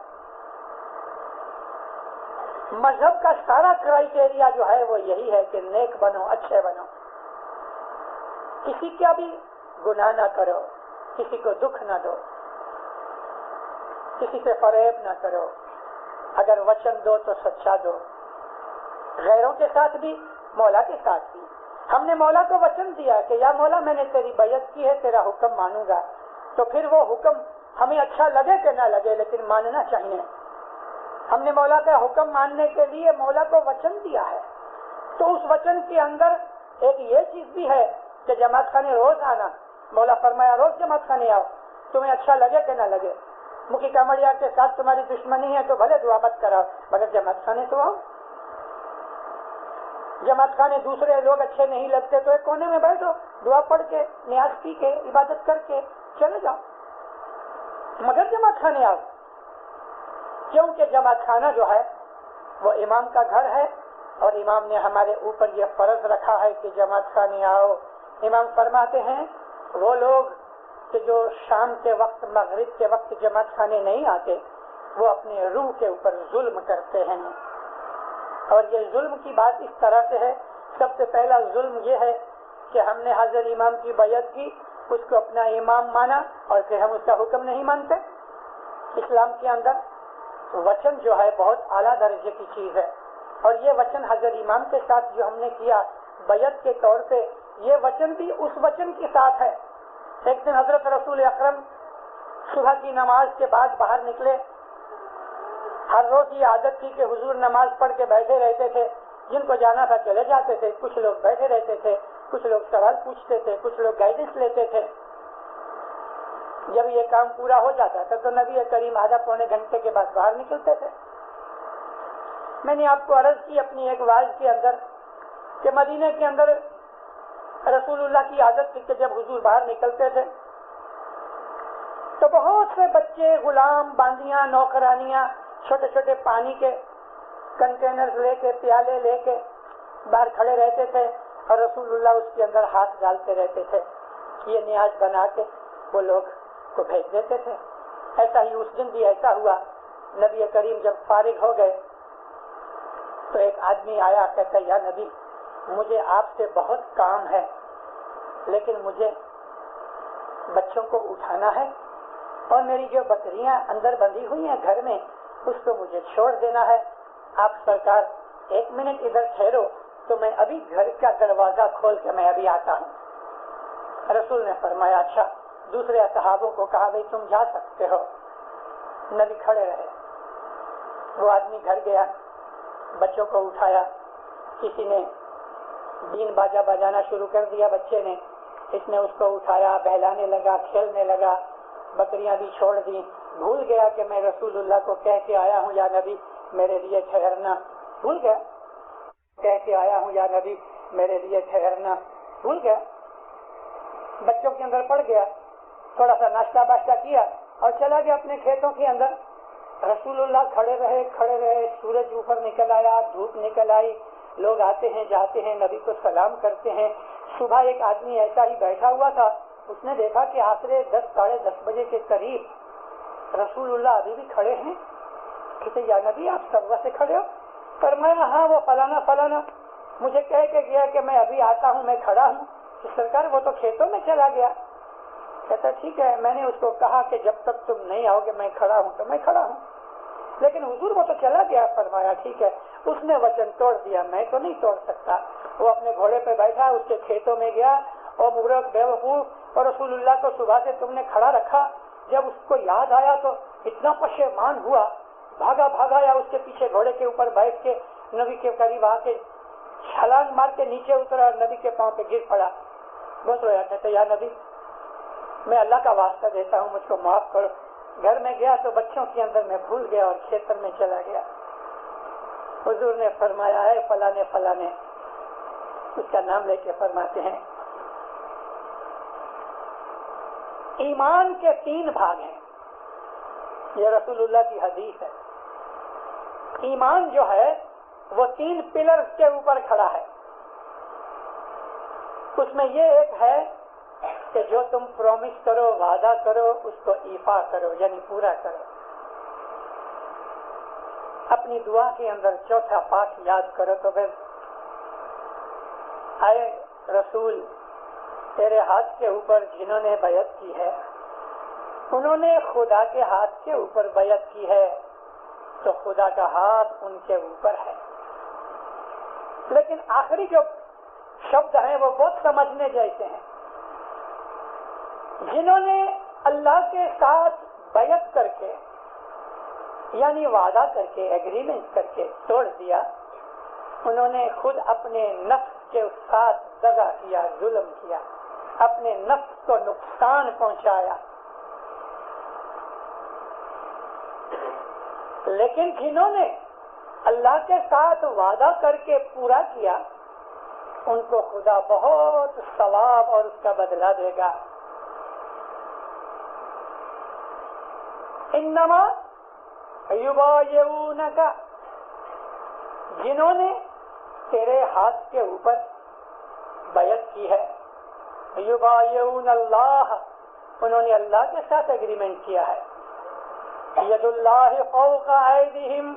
مذہب کا سارا کرائٹیریا جو ہے وہ یہی ہے کہ نیک بنو, اچھے بنو, کسی کا بھی گناہ نہ کرو, کسی کو دکھ نہ دو, کسی سے فریب نہ کرو, اگر وچن دو تو سچا دو, غیروں کے ساتھ بھی مولا کے ساتھ بھی. ہم نے مولا کو وچن دیا کہ یا مولا میں نے تیری بیعت کی ہے, تیرا حکم مانوں گا, تو پھر وہ حکم ہمیں اچھا لگے کہ نہ لگے لیکن ماننا چاہیے. ہم نے مولا کا حکم ماننے کے لیے مولا کو وچن دیا ہے, تو اس وچن کے اندر ایک یہ چیز بھی ہے کہ جماعت خانے روز آنا. مولا فرمایا روز جماعت خانے آؤ, تمہیں اچھا لگے کہ نہ لگے. مکھی کامڑیا کے ساتھ تمہاری دشمنی ہے تو بھلے دعا مت کراؤ مگر جماعت خانے تو آؤ. جماعت خانے دوسرے لوگ اچھے نہیں لگتے تو ایک کونے میں بیٹھو, دعا پڑھ کے, نیاز پی کے, عبادت کر کے چلے جاؤ, مگر جماعت خانے آؤ. کیونکہ جماعت خانہ جو ہے وہ امام کا گھر ہے اور امام نے ہمارے اوپر یہ فرض رکھا ہے کہ جماعت خانے آؤ. امام فرماتے ہیں وہ لوگ کہ جو شام کے وقت, مغرب کے وقت جماعت خانے نہیں آتے وہ اپنے روح کے اوپر ظلم کرتے ہیں. اور یہ ظلم کی بات اس طرح سے ہے, سب سے پہلا ظلم یہ ہے کہ ہم نے حضرت امام کی بیعت کی, اس کو اپنا امام مانا اور پھر ہم اس کا حکم نہیں مانتے. اسلام کے اندر وچن جو ہے بہت اعلیٰ درجے کی چیز ہے, اور یہ وچن حضرت امام کے ساتھ جو ہم نے کیا بیعت کے طور پہ, یہ وچن بھی اس وچن کے ساتھ ہے. ایک دن حضرت رسول اکرم صبح کی نماز کے بعد باہر نکلے. ہر روز یہ عادت تھی کہ حضور نماز پڑھ کے بیٹھے رہتے تھے, جن کو جانا تھا چلے جاتے تھے, کچھ لوگ بیٹھے رہتے تھے, کچھ لوگ سوال پوچھتے تھے, کچھ لوگ گائیڈنس لیتے تھے. جب یہ کام پورا ہو جاتا تھا تو نبی کریم آدھا پونے گھنٹے کے بعد باہر نکلتے تھے. میں نے آپ کو عرض کی اپنی ایک واعظ کے اندر کہ مدینے کے اندر رسول اللہ کی عادت تھی کہ جب حضور باہر نکلتے تھے تو بہت سے بچے، غلام، باندیاں، نوکرانیاں چھوٹے چھوٹے پانی کے کنٹینر لے کے، پیالے لے کے باہر کھڑے رہتے تھے اور رسول اللہ اس کے اندر ہاتھ ڈالتے رہتے تھے. یہ نیاز بنا کے وہ لوگ کو بھیج دیتے تھے. ایسا ہی اس دن بھی ایسا ہوا. نبی کریم جب فارغ ہو گئے تو ایک آدمی آیا، کہتا یا نبی مجھے آپ سے بہت کام ہے، لیکن مجھے بچوں کو اٹھانا ہے اور میری جو بکریاں اندر بندھی ہوئی ہیں گھر میں اس کو مجھے چھوڑ دینا ہے. آپ سرکار 1 منٹ ادھر ٹھہرو تو میں ابھی گھر کا دروازہ کھول کے میں ابھی آتا ہوں. رسول نے فرمایا اچھا. دوسرے صحابوں کو کہا بھائی تم جا سکتے ہو. نبی کھڑے رہے. وہ آدمی گھر گیا، بچوں کو اٹھایا. کسی نے دین باجا بجانا شروع کر دیا، بچے نے. اس نے اس کو اٹھایا، بہلانے لگا، کھیلنے لگا. بکریاں بھی چھوڑ دی. بھول گیا کہ میں رسول اللہ کو کہہ کے آیا ہوں یا نبی میرے لیے ٹھہرنا. بھول گیا کہہ کے آیا ہوں یا نبی میرے لیے ٹھہرنا. بھول گیا. بچوں کے اندر پڑ گیا. تھوڑا سا ناشتہ باشتہ کیا اور چلا گیا اپنے کھیتوں کے اندر. رسول اللہ کھڑے رہے. سورج اوپر نکل آیا، دھوپ نکل آئی. لوگ آتے ہیں جاتے ہیں، نبی کو سلام کرتے ہیں. صبح ایک آدمی ایسا ہی بیٹھا ہوا تھا. اس نے دیکھا کہ آخر 10 ساڑھے 10 بجے کے قریب رسول اللہ ابھی بھی کھڑے ہیں. کہتے یا نبی آپ صبح سے کھڑے ہو؟ فرمایا ہاں وہ فلانا فلانا مجھے کہہ کے گیا کہ میں ابھی آتا ہوں، میں کھڑا ہوں. تو سرکار وہ تو کھیتوں میں چلا گیا. کہتا ٹھیک ہے، میں نے اس کو کہا کہ جب تک تم نہیں آؤ گے میں کھڑا ہوں تو میں کھڑا ہوں، لیکن حضور وہ تو چلا گیا. فرمایا ٹھیک ہے. اس نے وچن توڑ دیا، میں تو نہیں توڑ سکتا. وہ اپنے گھوڑے پہ بیٹھا، اس کے کھیتوں میں گیا اور مبارک بے وقوف اور رسول اللہ کو صبح سے تم نے کھڑا رکھا. جب اس کو یاد آیا تو اتنا پشیمان ہوا، بھاگا یا اس کے پیچھے گھوڑے کے اوپر بیٹھ کے نبی کے قریب آ کے چھلانگ مار کے نیچے اترا اور نبی کے پاؤں پہ گر پڑا. بہت رویا. کہتے یا نبی میں اللہ کا واسطہ دیتا ہوں، مجھ کو معاف کرو. گھر میں گیا تو بچوں کے اندر میں بھول گیا اور کھیتر میں چلا گیا. حضور نے فرمایا ہے فلانے فلانے، اس کا نام لے کے فرماتے ہیں ایمان کے 3 بھاگ ہیں. یہ رسول اللہ کی حدیث ہے. ایمان جو ہے وہ 3 پلرز کے اوپر کھڑا ہے. اس میں یہ ایک ہے کہ جو تم پرومس کرو، وعدہ کرو، اس کو ایفا کرو یعنی پورا کرو. اپنی دعا کے اندر چوتھا پاک یاد کرو تو پھر اے رسول تیرے ہاتھ کے اوپر جنہوں نے بیعت کی ہے انہوں نے خدا کے ہاتھ کے اوپر بیعت کی ہے تو خدا کا ہاتھ ان کے اوپر ہے. لیکن آخری جو شبد ہیں وہ بہت سمجھنے جیسے ہیں. جنہوں نے اللہ کے ساتھ بیعت کر کے یعنی وعدہ کر کے، ایگریمنٹ کر کے توڑ دیا، انہوں نے خود اپنے نفس کے ساتھ دغا کیا، ظلم کیا، اپنے نفس کو نقصان پہنچایا. لیکن جنہوں نے اللہ کے ساتھ وعدہ کر کے پورا کیا ان کو خدا بہت ثواب اور اس کا بدلہ دے گا. انما یبایعونک، جنہوں نے تیرے ہاتھ کے اوپر بیعت کی ہے، یبایعون اللہ، انہوں نے اللہ کے ساتھ ایگریمنٹ کیا ہے. ید اللہ فوق ایدیہم،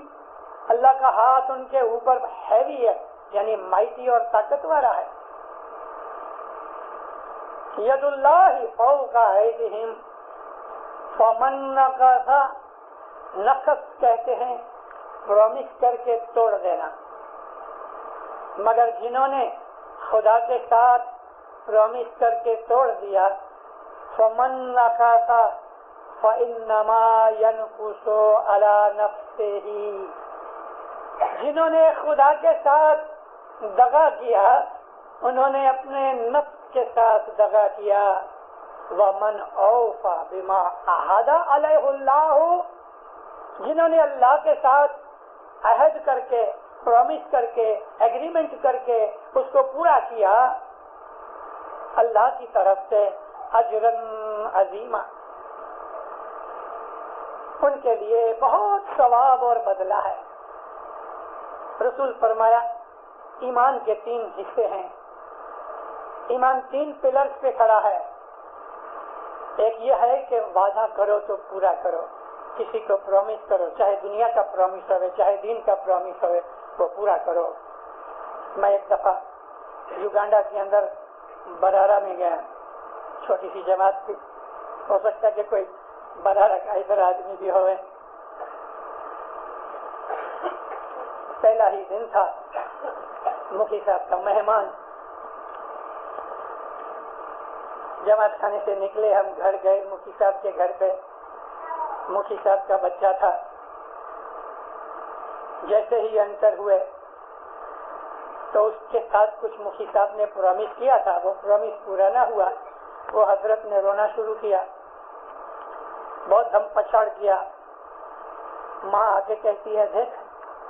اللہ کا ہاتھ ان کے اوپر ہیوی ہے یعنی مائٹی اور طاقت والا ہے. ید اللہ فوق ایدیہم فمن نقض، نقض کہتے ہیں پرومس کر کے توڑ دینا. مگر جنہوں نے خدا کے ساتھ پرومس کر کے توڑ دیا، فمن نقض فإنما ينقص على نفسه، جنہوں نے خدا کے ساتھ دغا کیا انہوں نے اپنے نفس کے ساتھ دغا کیا. وَمَنْ أَوْفَى بِمَا عَهَدَ عَلَيْهُ اللَّهُ، جنہوں نے اللہ کے ساتھ عہد کر کے، پرومس کر کے، ایگریمنٹ کر کے اس کو پورا کیا، اللہ کی طرف سے اجرا عظیما، ان کے لیے بہت ثواب اور بدلہ ہے۔ رسول فرمایا ایمان کے 3 حصے ہیں، ایمان 3 پلرز پہ کھڑا ہے۔ ایک یہ ہے کہ وعدہ کرو تو پورا کرو، کسی کو پرومس کرو، چاہے دنیا کا پرومس ہوئے چاہے دین کا پرومس ہوئے، وہ پورا کرو۔ میں ایک دفعہ یوگانڈا کے اندر برارا میں گیا، چھوٹی سی جماعت تھی، ہو سکتا ہے کہ کوئی برارا کا ادھر آدمی بھی ہوئے۔ پہلا ہی دن تھا، مفتی صاحب کا مہمان، جماعت خانے سے نکلے، ہم گھر گئے مفتی صاحب کے گھر پہ۔ مفتی صاحب کا بچہ تھا، جیسے ہی انٹر ہوئے تو اس کے ساتھ کچھ مفتی صاحب نے پرومس کیا تھا، وہ پرومس پورا نہ ہوا۔ وہ حضرت نے رونا شروع کیا، بہت دم پچھاڑ کیا۔ ماں آگے کہتی ہے دیکھ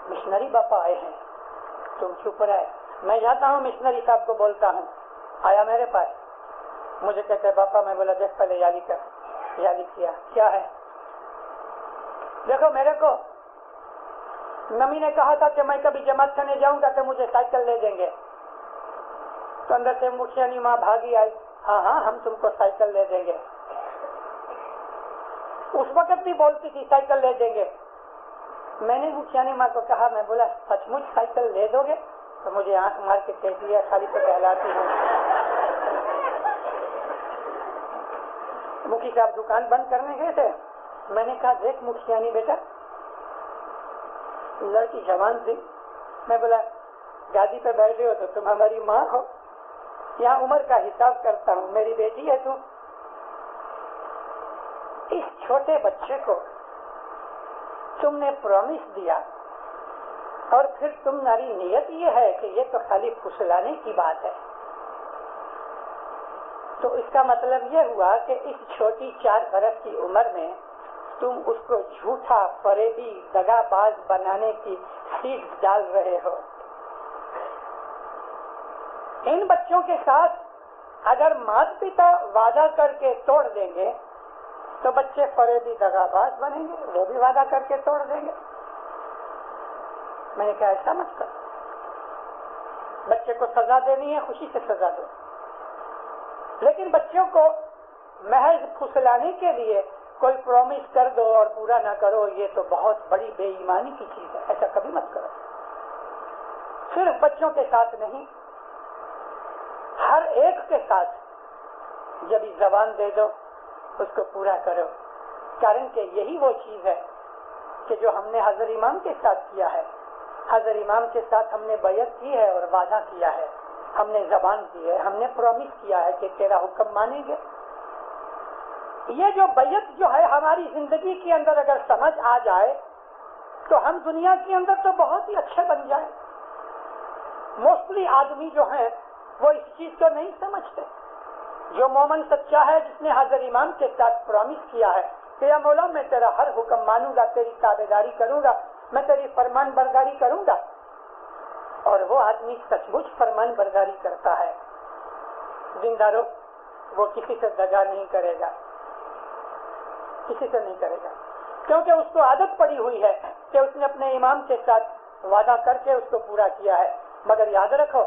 مشنری باپا آئے ہیں، تم چپ رہے۔ میں جاتا ہوں مشنری صاحب کو بولتا ہوں، آیا میرے پاس، مجھے کہتے ہیں باپا، میں بولا دیکھ پہلے یادی کر۔ یادی کیا، کیا ہے؟ دیکھو میرے کو ممی نے کہا تھا کہ میں کبھی جماعت کرنے جاؤں گا تو مجھے سائیکل لے دیں گے۔ تو اندر سے مکھیانی ماں بھاگی آئی، ہاں ہاں ہم تم کو سائیکل لے دیں گے۔ اس وقت بھی بولتی تھی سائیکل لے دیں گے۔ میں نے مکھیانی ماں کو کہا، میں بولا سچ مچ سائیکل لے دو گے؟ تو مجھے آنکھ مار کے کہتی ہے خالی تو کہلاتی ہوں۔ مکھی صاحب دکان بند کرنے گئے تھے، میں نے کہا دیکھ مکھیانی بیٹا، لڑکی جوان تھی، میں بولا گاڑی پہ بیٹھے ہو تو تم ہماری ماں ہو، یہاں عمر کا حساب کرتا ہوں، میری بیٹی ہے تم۔ اس چھوٹے بچے کو تم نے پرومس دیا اور پھر تمہاری نیت یہ ہے کہ یہ تو خالی پھسلانے کی بات ہے، تو اس کا مطلب یہ ہوا کہ اس چھوٹی 4 برس کی عمر میں تم اس کو جھوٹا، فریبی، دغا باز بنانے کی سیڑھ ڈال رہے ہو۔ ان بچوں کے ساتھ اگر مات پتا وعدہ کر کے توڑ دیں گے تو بچے فریبی، دغا باز بنیں گے، وہ بھی وعدہ کر کے توڑ دیں گے۔ میں نے کہا ایسا مت کر، بچے کو سزا دینی ہے خوشی سے سزا دو، لیکن بچوں کو محض پھسلانے کے لیے کوئی پرومس کر دو اور پورا نہ کرو، یہ تو بہت بڑی بے ایمانی کی چیز ہے، ایسا کبھی مت کرو۔ صرف بچوں کے ساتھ نہیں، ہر ایک کے ساتھ جب زبان دے دو اس کو پورا کرو، کارن کہ یہی وہ چیز ہے کہ جو ہم نے حضرت امام کے ساتھ کیا ہے۔ حضرت امام کے ساتھ ہم نے بیعت کی ہے اور وعدہ کیا ہے، ہم نے زبان دی ہے، ہم نے پرومس کیا ہے کہ تیرا حکم مانیں گے۔ یہ جو بیعت جو ہے ہماری زندگی کے اندر اگر سمجھ آ جائے تو ہم دنیا کے اندر تو بہت ہی اچھے بن جائیں۔ موسٹلی آدمی جو ہیں وہ اس چیز کو نہیں سمجھتے۔ جو مومن سچا ہے، جس نے حضرت امام کے ساتھ پرومس کیا ہے کہ یا مولا میں تیرا ہر حکم مانوں گا، تیری تابعداری کروں گا، میں تیری فرمان برداری کروں گا، اور وہ آدمی سچ مچ فرمان برداری کرتا ہے، زندہ رو، وہ کسی سے دغا نہیں کرے گا، کسی سے نہیں کرے گا، کیونکہ اس کو عادت پڑی ہوئی ہے کہ اس نے اپنے امام کے ساتھ وعدہ کر کے اس کو پورا کیا ہے۔ مگر یاد رکھو،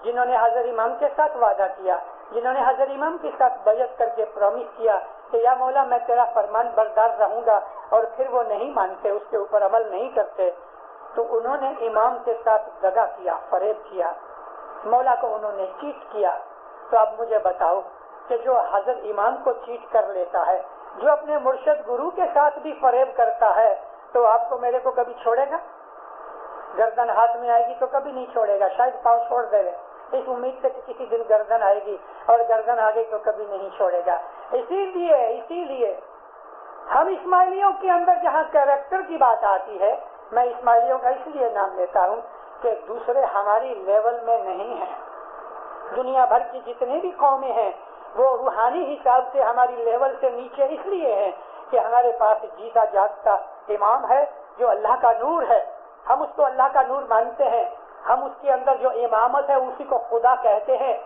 جنہوں نے حضرت امام کے ساتھ وعدہ کیا، جنہوں نے حضرت امام کے ساتھ بیعت کر کے پرومس کیا کہ یا مولا میں تیرا فرمان بردار رہوں گا، اور پھر وہ نہیں مانتے، اس کے اوپر عمل نہیں کرتے، تو انہوں نے امام کے ساتھ دغا کیا، فریب کیا، مولا کو انہوں نے چیٹ کیا۔ تو اب مجھے بتاؤ کہ جو حضرت امام کو چیٹ کر لیتا ہے، جو اپنے مرشد گرو کے ساتھ بھی فریب کرتا ہے، تو آپ کو میرے کو کبھی چھوڑے گا؟ گردن ہاتھ میں آئے گی تو کبھی نہیں چھوڑے گا، شاید پاؤں چھوڑ دے گا، اس امید سے کہ کسی دن گردن آئے گی، اور گردن آ گئی تو کبھی نہیں چھوڑے گا۔ اسی لیے ہم اسماعیلیوں کے اندر جہاں کیریکٹر کی بات آتی ہے، میں اسماعیلیوں کا اس لیے نام لیتا ہوں کہ دوسرے ہماری لیول میں نہیں ہیں۔ دنیا بھر کی جتنی بھی قومیں ہیں، وہ روحانی حساب سے ہماری لیول سے نیچے اس لیے ہیں کہ ہمارے پاس جیتا جاگتا امام ہے جو اللہ کا نور ہے. ہم اس کو اللہ کا نور مانتے ہیں. ہم اس کے اندر جو امامت ہے اسی کو خدا کہتے ہیں.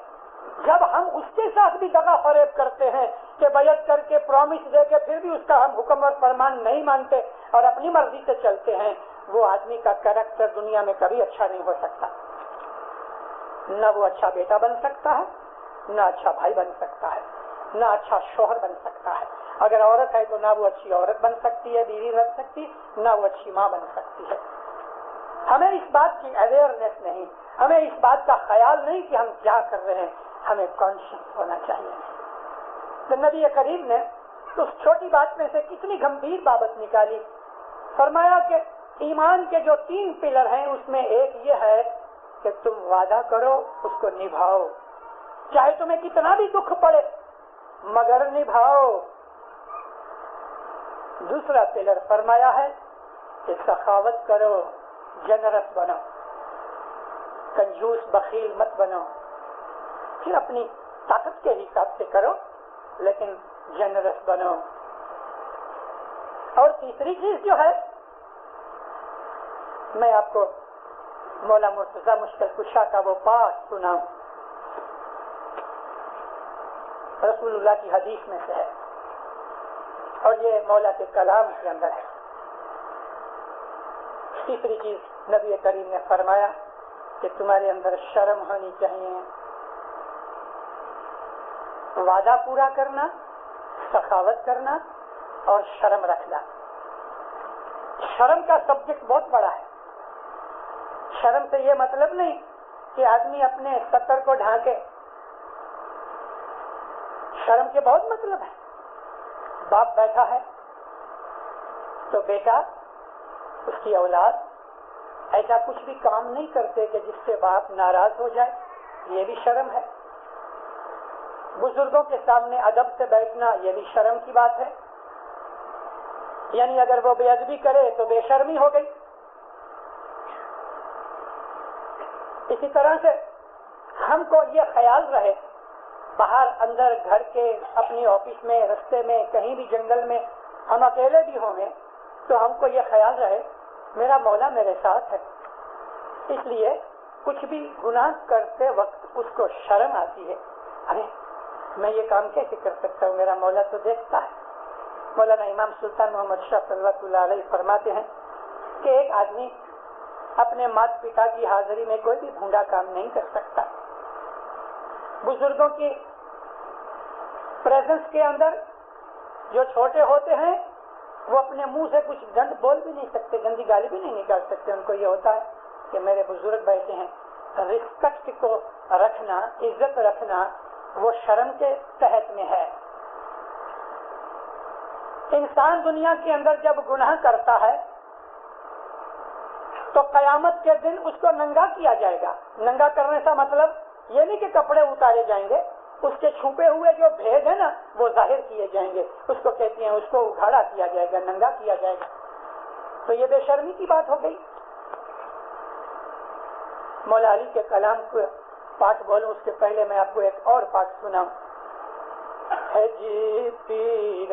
جب ہم اس کے ساتھ بھی دغا فریب کرتے ہیں کہ بیعت کر کے پرومس دے کے پھر بھی اس کا ہم حکم اور فرمان نہیں مانتے اور اپنی مرضی سے چلتے ہیں, وہ آدمی کا کریکٹر دنیا میں کبھی اچھا نہیں ہو سکتا. نہ وہ اچھا بیٹا بن سکتا ہے, نہ اچھا بھائی بن سکتا ہے, نہ اچھا شوہر بن سکتا ہے. اگر عورت ہے تو نہ وہ اچھی عورت بن سکتی ہے, بیوی بن سکتی, نہ وہ اچھی ماں بن سکتی ہے. ہمیں اس بات کی اویئرنیس نہیں, ہمیں اس بات کا خیال نہیں کہ ہم کیا کر رہے ہیں. ہمیں کانشیس ہونا چاہیے. تو نبی کریم نے اس چھوٹی بات میں سے کتنی گمبھیر بابت نکالی. فرمایا کہ ایمان کے جو 3 پلر ہیں اس میں ایک یہ ہے کہ تم وعدہ کرو, اس کو نبھاؤ, چاہے تمہیں کتنا بھی دکھ پڑے مگر نبھاؤ. دوسرا پلر فرمایا ہے کہ سخاوت کرو, جنرس بنو, کنجوس بخیل مت بنو. پھر اپنی طاقت کے حساب سے کرو لیکن جنرس بنو. اور تیسری چیز جو ہے, میں آپ کو مولا مرتضی مشکل کشا کا وہ پاٹ سناؤں, رسول اللہ کی حدیث میں سے ہے اور یہ مولا کے کلام کے اندر ہے. تیسری چیز نبی کریم نے فرمایا کہ تمہارے اندر شرم ہونی چاہیے. وعدہ پورا کرنا, سخاوت کرنا اور شرم رکھنا. شرم کا سبجیکٹ بہت بڑا ہے. شرم سے یہ مطلب نہیں کہ آدمی اپنے ستر کو ڈھانکے. شرم کے بہت مطلب ہے. باپ بیٹھا ہے تو بیٹا, اس کی اولاد ایسا کچھ بھی کام نہیں کرتے کہ جس سے باپ ناراض ہو جائے, یہ بھی شرم ہے. بزرگوں کے سامنے ادب سے بیٹھنا, یہ بھی شرم کی بات ہے. یعنی اگر وہ بے ادبی کرے تو بے شرمی ہو گئی. اسی طرح سے ہم کو یہ خیال رہے, باہر اندر گھر کے, اپنی آفس میں, رستے میں, کہیں بھی جنگل میں ہم اکیلے بھی ہوں گے تو ہم کو یہ خیال رہے میرا مولا میرے ساتھ ہے. اس لیے کچھ بھی گناہ کرتے وقت اس کو شرم آتی ہے. ارے میں یہ کام کیسے کر سکتا ہوں, میرا مولا تو دیکھتا ہے. مولانا امام سلطان محمد شاہ صلی اللہ علیہ فرماتے ہیں کہ ایک آدمی اپنے مات پتا کی حاضری میں کوئی بھی بھونڈا کام نہیں کر سکتا. بزرگوں کی پریزنس کے اندر جو چھوٹے ہوتے ہیں وہ اپنے منہ سے کچھ گند بول بھی نہیں سکتے, گندی گالی بھی نہیں نکال سکتے. ان کو یہ ہوتا ہے کہ میرے بزرگ بیٹھے ہیں. رسپیکٹ کو رکھنا, عزت رکھنا, وہ شرم کے تحت میں ہے. انسان دنیا کے اندر جب گناہ کرتا ہے تو قیامت کے دن اس کو ننگا کیا جائے گا. ننگا کرنے کا مطلب یہ نہیں کہ کپڑے اتارے جائیں گے, اس کے چھپے ہوئے جو بھید ہے نا وہ ظاہر کیے جائیں گے. اس کو کہتے ہیں, اس کو اگھاڑا کیا جائے گا, ننگا کیا جائے گا. تو یہ بے شرمی کی بات ہو گئی. مولا علی کے کلام کو پاٹ بولوں اس کے پہلے میں آپ کو ایک اور پاٹ سناؤں. ہے جی پیر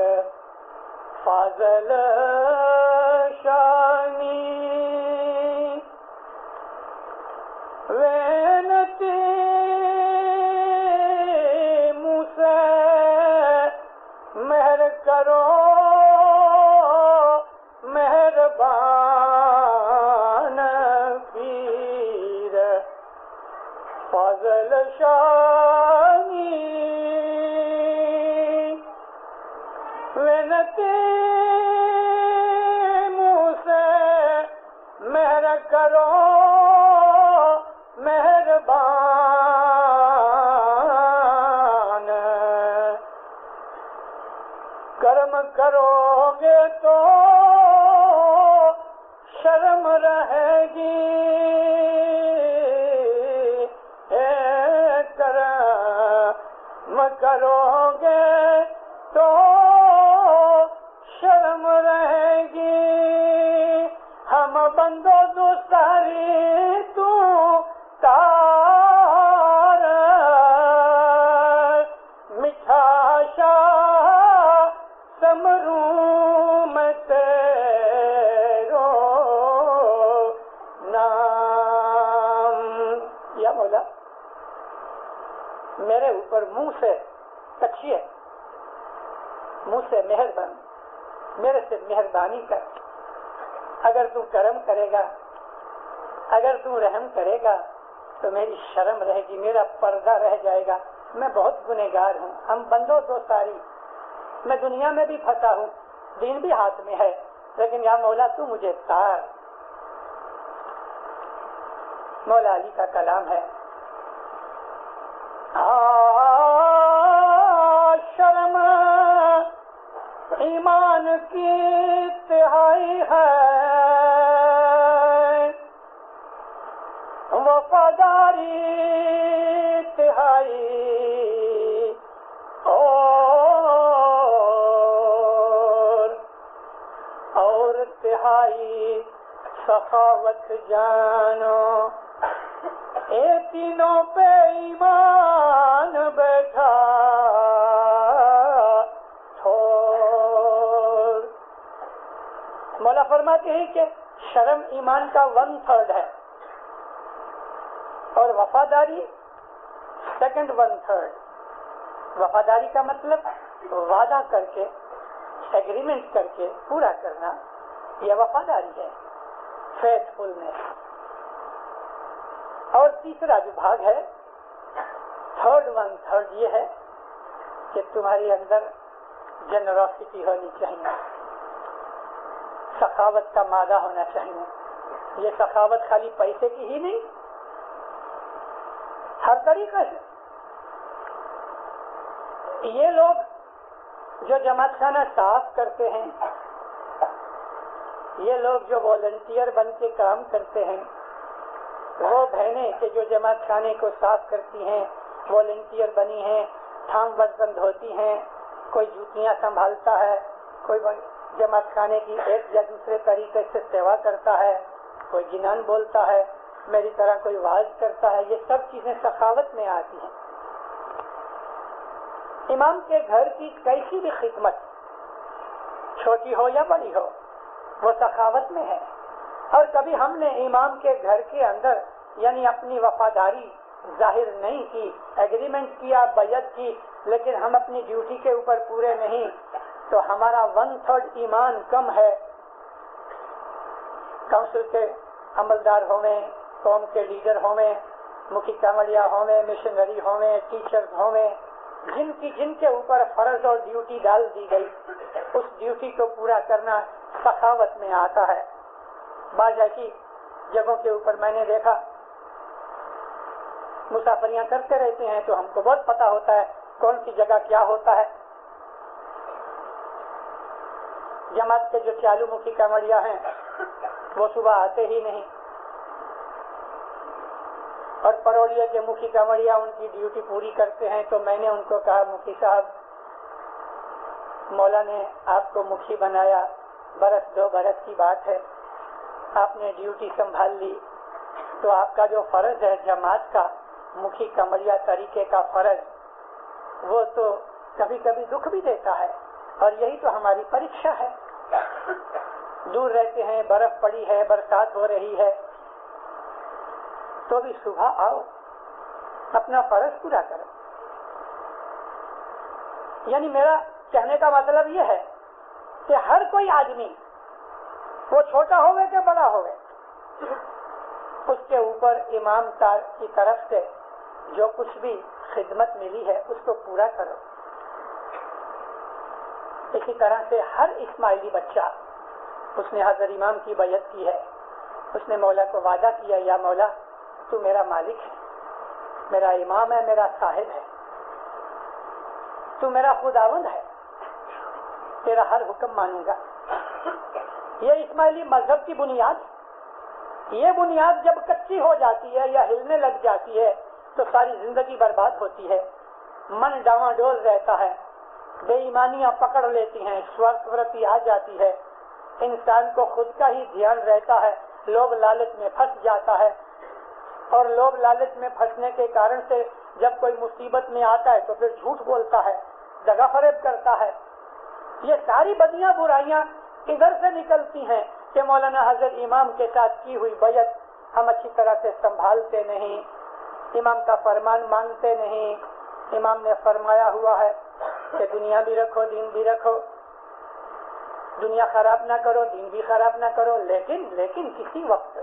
فاضل شانی وینتی منہ سے مہر کرو مہربان پیر فاضل شانی وینتی منہ سے مہر کرو مہربان کرم کرو گے تو شرم رہے گی کرم کرو گے تو شرم رہے گی ہم بندو دوسری تو تار مٹھائی میرے اوپر منہ سے تکیے، منہ سے مہربان، میرے سے مہربانی کر، اگر تو کرم کرے گا، اگر تو رحم کرے گا تو میری شرم رہے گی، میرا پردہ رہ جائے گا، میں بہت گنہگار ہوں، ہم بندوں دو ساری، میں دنیا میں بھی پھنسا ہوں، دین بھی ہاتھ میں ہے، لیکن یا مولا تو مجھے تار۔ مولا علی کا کلام ہے، شرم ایمان کی تہائی ہے، وفاداری تہائی اور تہائی سخاوت جانو، اے تینوں پہ ایمان بیٹھا چھوڑ۔ مولا فرماتے ہیں کہ شرم ایمان کا 1/3 ہے اور وفاداری 2nd 1/3۔ وفاداری کا مطلب وعدہ کر کے، ایگریمنٹ کر کے پورا کرنا، یہ وفاداری ہے، فیتھفلنس۔ اور تیسرا جو بھاگ ہے 3rd 1/3 یہ ہے کہ تمہارے اندر جنراسٹی ہونی چاہیے، سخاوت کا مادہ ہونا چاہیے۔ یہ سخاوت خالی پیسے کی ہی نہیں، ہر طریقے سے۔ یہ لوگ جو جماعت خانہ صاف کرتے ہیں، یہ لوگ جو والنٹیئر بن کے کام کرتے ہیں، وہ بہنیں کہ جو جماعت خانے کو صاف کرتی ہیں، والنٹیئر بنی ہیں، تھام برتن دھوتی ہیں، کوئی جوتیاں سنبھالتا ہے، کوئی جماعت خانے کی ایک یا دوسرے طریقے سے سیوا کرتا ہے، کوئی گنان بولتا ہے، میری طرح کوئی واعظ کرتا ہے، یہ سب چیزیں سخاوت میں آتی ہیں۔ امام کے گھر کی کیسی بھی خدمت، چھوٹی ہو یا بڑی ہو، وہ سخاوت میں ہے۔ اور کبھی ہم نے امام کے گھر کے اندر یعنی اپنی وفاداری ظاہر نہیں کی، ایگریمنٹ کیا، بیعت کی، لیکن ہم اپنی ڈیوٹی کے اوپر پورے نہیں، تو ہمارا 1/3 ایمان کم ہے۔ کونسل کے عملدار ہوئے، قوم کے لیڈر ہوئے، مکھی کامڑیا ہوئے، مشنری ہوئے، ٹیچرز ہوئے، جن کے اوپر فرض اور ڈیوٹی ڈال دی گئی، اس ڈیوٹی کو پورا کرنا سخاوت میں آتا ہے۔ بعض ایسی جگہوں کے اوپر میں نے دیکھا مسافریاں کرتے رہتے ہیں تو ہم کو بہت پتا ہوتا ہے کون سی جگہ کیا ہوتا ہے۔ جماعت کے جو چالو مکھی کامڑیا ہیں وہ صبح آتے ہی نہیں، اور پروڑیے کے مکھی کامڑیا ان کی ڈیوٹی پوری کرتے ہیں۔ تو میں نے ان کو کہا، مکھی صاحب، مولا نے آپ کو مکھی بنایا، 2 برس کی بات ہے، آپ نے ڈیوٹی سنبھال لی، تو آپ کا جو فرض ہے جماعت کا، مکھی کمڑیا طریقے کا فرض، وہ تو کبھی کبھی دکھ بھی دیتا ہے، اور یہی تو ہماری پریکشا ہے۔ دور رہتے ہیں، برف پڑی ہے، برسات ہو رہی ہے، تو بھی صبح آؤ، اپنا فرض پورا کرو۔ یعنی میرا کہنے کا مطلب یہ ہے کہ ہر کوئی آدمی، وہ چھوٹا ہوئے کہ بڑا ہوئے، اس کے اوپر امام کی طرف سے جو کچھ بھی خدمت ملی ہے اس کو پورا کرو۔ اسی طرح سے ہر اسماعیلی بچہ، اس نے حضرت امام کی بیعت کی ہے، اس نے مولا کو وعدہ کیا، یا مولا تو میرا مالک ہے، میرا امام ہے، میرا صاحب ہے، تو میرا خداوند ہے، تیرا ہر حکم مانوں گا۔ یہ اسماعیلی مذہب کی بنیاد، یہ بنیاد جب کچی ہو جاتی ہے یا ہلنے لگ جاتی ہے تو ساری زندگی برباد ہوتی ہے، من ڈاواں ڈول رہتا ہے، بے ایمانیاں پکڑ لیتی ہیں، سوارتھ آ جاتی ہے، انسان کو خود کا ہی دھیان رہتا ہے، لوگ لالچ میں پھنس جاتا ہے، اور لوگ لالچ میں پھنسنے کے کارن سے جب کوئی مصیبت میں آتا ہے تو پھر جھوٹ بولتا ہے، دغا فریب کرتا ہے۔ یہ ساری بدیاں برائیاں ادھر سے نکلتی ہیں کہ مولانا حضرت امام کے ساتھ کی ہوئی بیعت ہم اچھی طرح سے سنبھالتے نہیں، امام کا فرمان مانتے نہیں، امام نے فرمایا ہوا ہے کہ دنیا بھی رکھو دین بھی رکھو، دنیا خراب نہ کرو دین بھی خراب نہ کرو، لیکن کسی وقت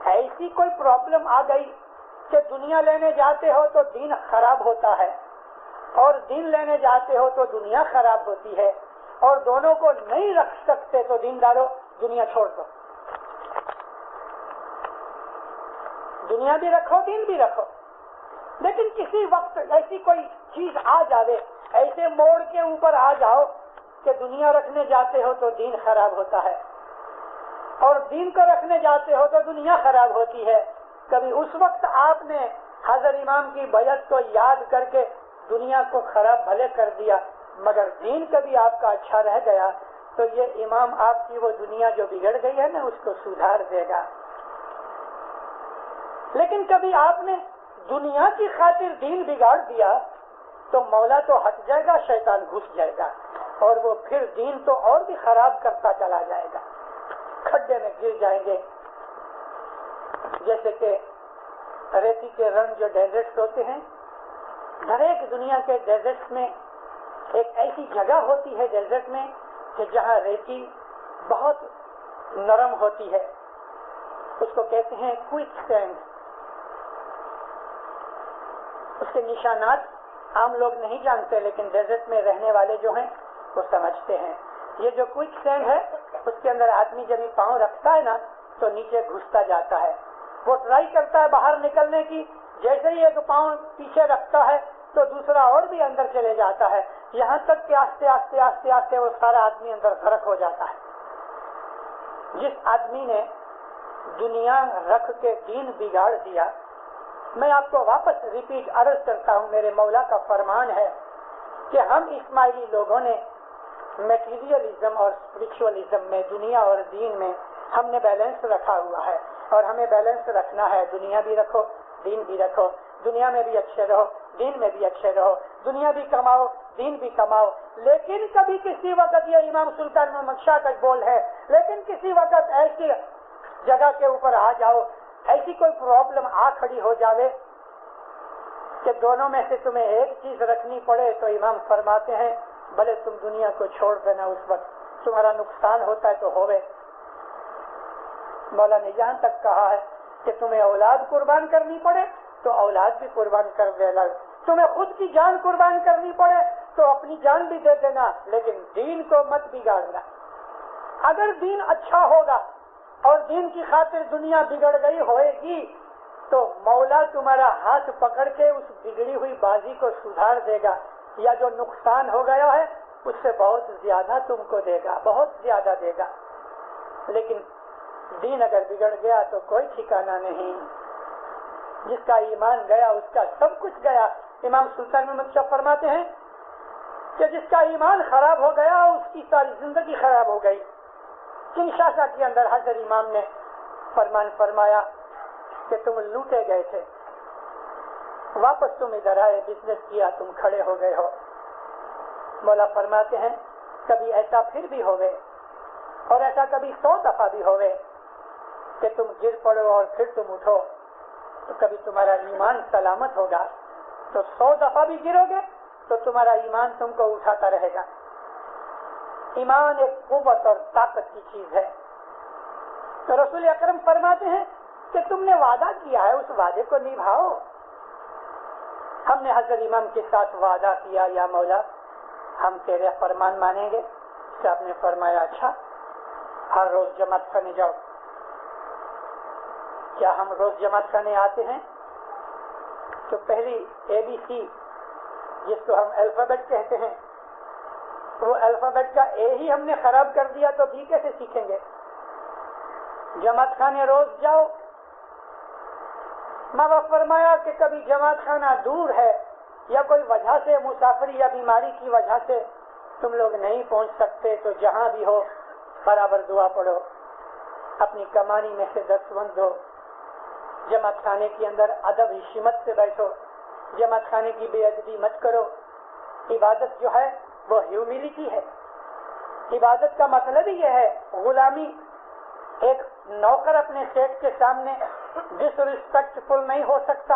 ایسی کوئی پرابلم آ گئی کہ دنیا لینے جاتے ہو تو دین خراب ہوتا ہے اور دین لینے جاتے ہو تو دنیا خراب ہوتی ہے، اور دونوں کو نہیں رکھ سکتے تو دیندارو دنیا چھوڑ دو، دنیا بھی رکھو دین بھی رکھو۔ لیکن کسی وقت ایسی کوئی چیز آ جاوے، ایسے موڑ کے اوپر آ جاؤ کہ دنیا رکھنے جاتے ہو تو دین خراب ہوتا ہے اور دین کو رکھنے جاتے ہو تو دنیا خراب ہوتی ہے، کبھی اس وقت آپ نے حضرت امام کی بیعت کو یاد کر کے دنیا کو خراب بھلے کر دیا، مگر دین کبھی آپ کا اچھا رہ گیا تو یہ امام آپ کی وہ دنیا جو بگڑ گئی ہے نا اس کو سدھار دے گا۔ لیکن کبھی آپ نے دنیا کی خاطر دین بگاڑ دیا تو مولا تو ہٹ جائے گا، شیطان گھس جائے گا اور وہ پھر دین تو اور بھی خراب کرتا چلا جائے گا، کھڈے میں گر جائیں گے۔ جیسے کہ ریتی کے رنگ جو ڈیزرٹس ہوتے ہیں، ہر ایک دنیا کے ڈیزرٹس میں ایک ایسی جگہ ہوتی ہے ڈیزرٹ میں کہ جہاں ریتی بہت نرم ہوتی ہے، اس کو کہتے ہیں کوئک سینڈ۔ اس کے نشانات عام لوگ نہیں جانتے لیکن ڈیزرٹ میں رہنے والے جو ہیں وہ سمجھتے ہیں۔ یہ جو کوئک سینڈ ہے اس کے اندر آدمی جب یہ پاؤں رکھتا ہے نا تو نیچے گھستا جاتا ہے، وہ ٹرائی کرتا ہے باہر نکلنے کی، جیسے ہی ایک پاؤں پیچھے رکھتا ہے تو دوسرا اور بھی اندر چلے جاتا ہے، یہاں تک کہ آہستہ آہستہ آہستہ آہستہ وہ سارا آدمی اندر غرق ہو جاتا ہے۔ جس آدمی نے دنیا رکھ کے دین بگاڑ دیا، میں آپ کو واپس ریپیٹ عرض کرتا ہوں، میرے مولا کا فرمان ہے کہ ہم اسماعیلی لوگوں نے میٹیریلزم اور اسپرچولیزم میں، دنیا اور دین میں ہم نے بیلنس رکھا ہوا ہے اور ہمیں بیلنس رکھنا ہے، دنیا بھی رکھو دین بھی رکھو، دنیا میں بھی اچھے رہو دین میں بھی اچھے رہو، دنیا بھی کماؤ دین بھی کماؤ۔ لیکن کبھی کسی وقت، یہ امام سلطان محمد شاہ کا بول ہے، لیکن کسی وقت ایسی جگہ کے اوپر آ جاؤ، ایسی کوئی پرابلم آ کھڑی ہو جاوے کہ دونوں میں سے تمہیں ایک چیز رکھنی پڑے تو امام فرماتے ہیں بھلے تم دنیا کو چھوڑ دینا، اس وقت تمہارا نقصان ہوتا ہے تو ہوئے۔ مولا نے یہاں تک کہا ہے کہ تمہیں اولاد قربان کرنی پڑے تو اولاد بھی قربان کر دینا، تمہیں خود کی جان قربان کرنی پڑے تو اپنی جان بھی دے دینا، لیکن دین کو مت بگاڑنا۔ اگر دین اچھا ہوگا اور دین کی خاطر دنیا بگڑ گئی ہوئے گی تو مولا تمہارا ہاتھ پکڑ کے اس بگڑی ہوئی بازی کو سدھار دے گا، یا جو نقصان ہو گیا ہے اس سے بہت زیادہ تم کو دے گا، بہت زیادہ دے گا۔ لیکن دین اگر بگڑ گیا تو کوئی ٹھکانہ نہیں، جس کا ایمان گیا اس کا سب کچھ گیا۔ امام سلطان محمد شاہ فرماتے ہیں کہ جس کا ایمان خراب ہو گیا اس کی ساری زندگی خراب ہو گئی۔ کنشاسا کے اندر حضرت امام نے فرمان فرمایا کہ تم لوٹے گئے تھے، واپس تم ادھر آئے، بزنس کیا، تم کھڑے ہو گئے ہو۔ مولا فرماتے ہیں کبھی ایسا پھر بھی ہوئے اور ایسا کبھی 100 دفعہ بھی ہوئے کہ تم گر پڑو اور پھر تم اٹھو، تو کبھی تمہارا ایمان سلامت ہوگا تو 100 دفعہ بھی گرو گے تو تمہارا ایمان تم کو اٹھاتا رہے گا۔ ایمان ایک قوت اور طاقت کی چیز ہے۔ تو رسول اکرم فرماتے ہیں کہ تم نے وعدہ کیا ہے اس وعدے کو نبھاؤ۔ ہم نے حضرت امام کے ساتھ وعدہ کیا، یا مولا ہم تیرے فرمان مانیں گے۔ صاحب نے فرمایا اچھا، ہر روز جماعت کرنے جاؤ۔ کیا ہم روز جماعت کرنے آتے ہیں؟ تو پہلی ABC جس کو ہم الفابیٹ کہتے ہیں، وہ الفابیٹ کا A ہی ہم نے خراب کر دیا تو B کیسے سیکھیں گے؟ جماعت خانے روز جاؤ۔ ماں باپ فرمایا کہ کبھی جماعت خانہ دور ہے یا کوئی وجہ سے، مسافری یا بیماری کی وجہ سے تم لوگ نہیں پہنچ سکتے تو جہاں بھی ہو برابر دعا پڑھو، اپنی کمانی میں سے دستمند ہو، جماعت خانے کے اندر ادب حشمت سے بیٹھو، جماعت خانے کی بے ادبی مت کرو۔ عبادت جو ہے وہ ہیوملٹی ہے۔ عبادت کا مطلب ہی یہ ہے غلامی۔ ایک نوکر اپنے سیٹ کے سامنے ڈس ریسپیکٹفل نہیں ہو سکتا،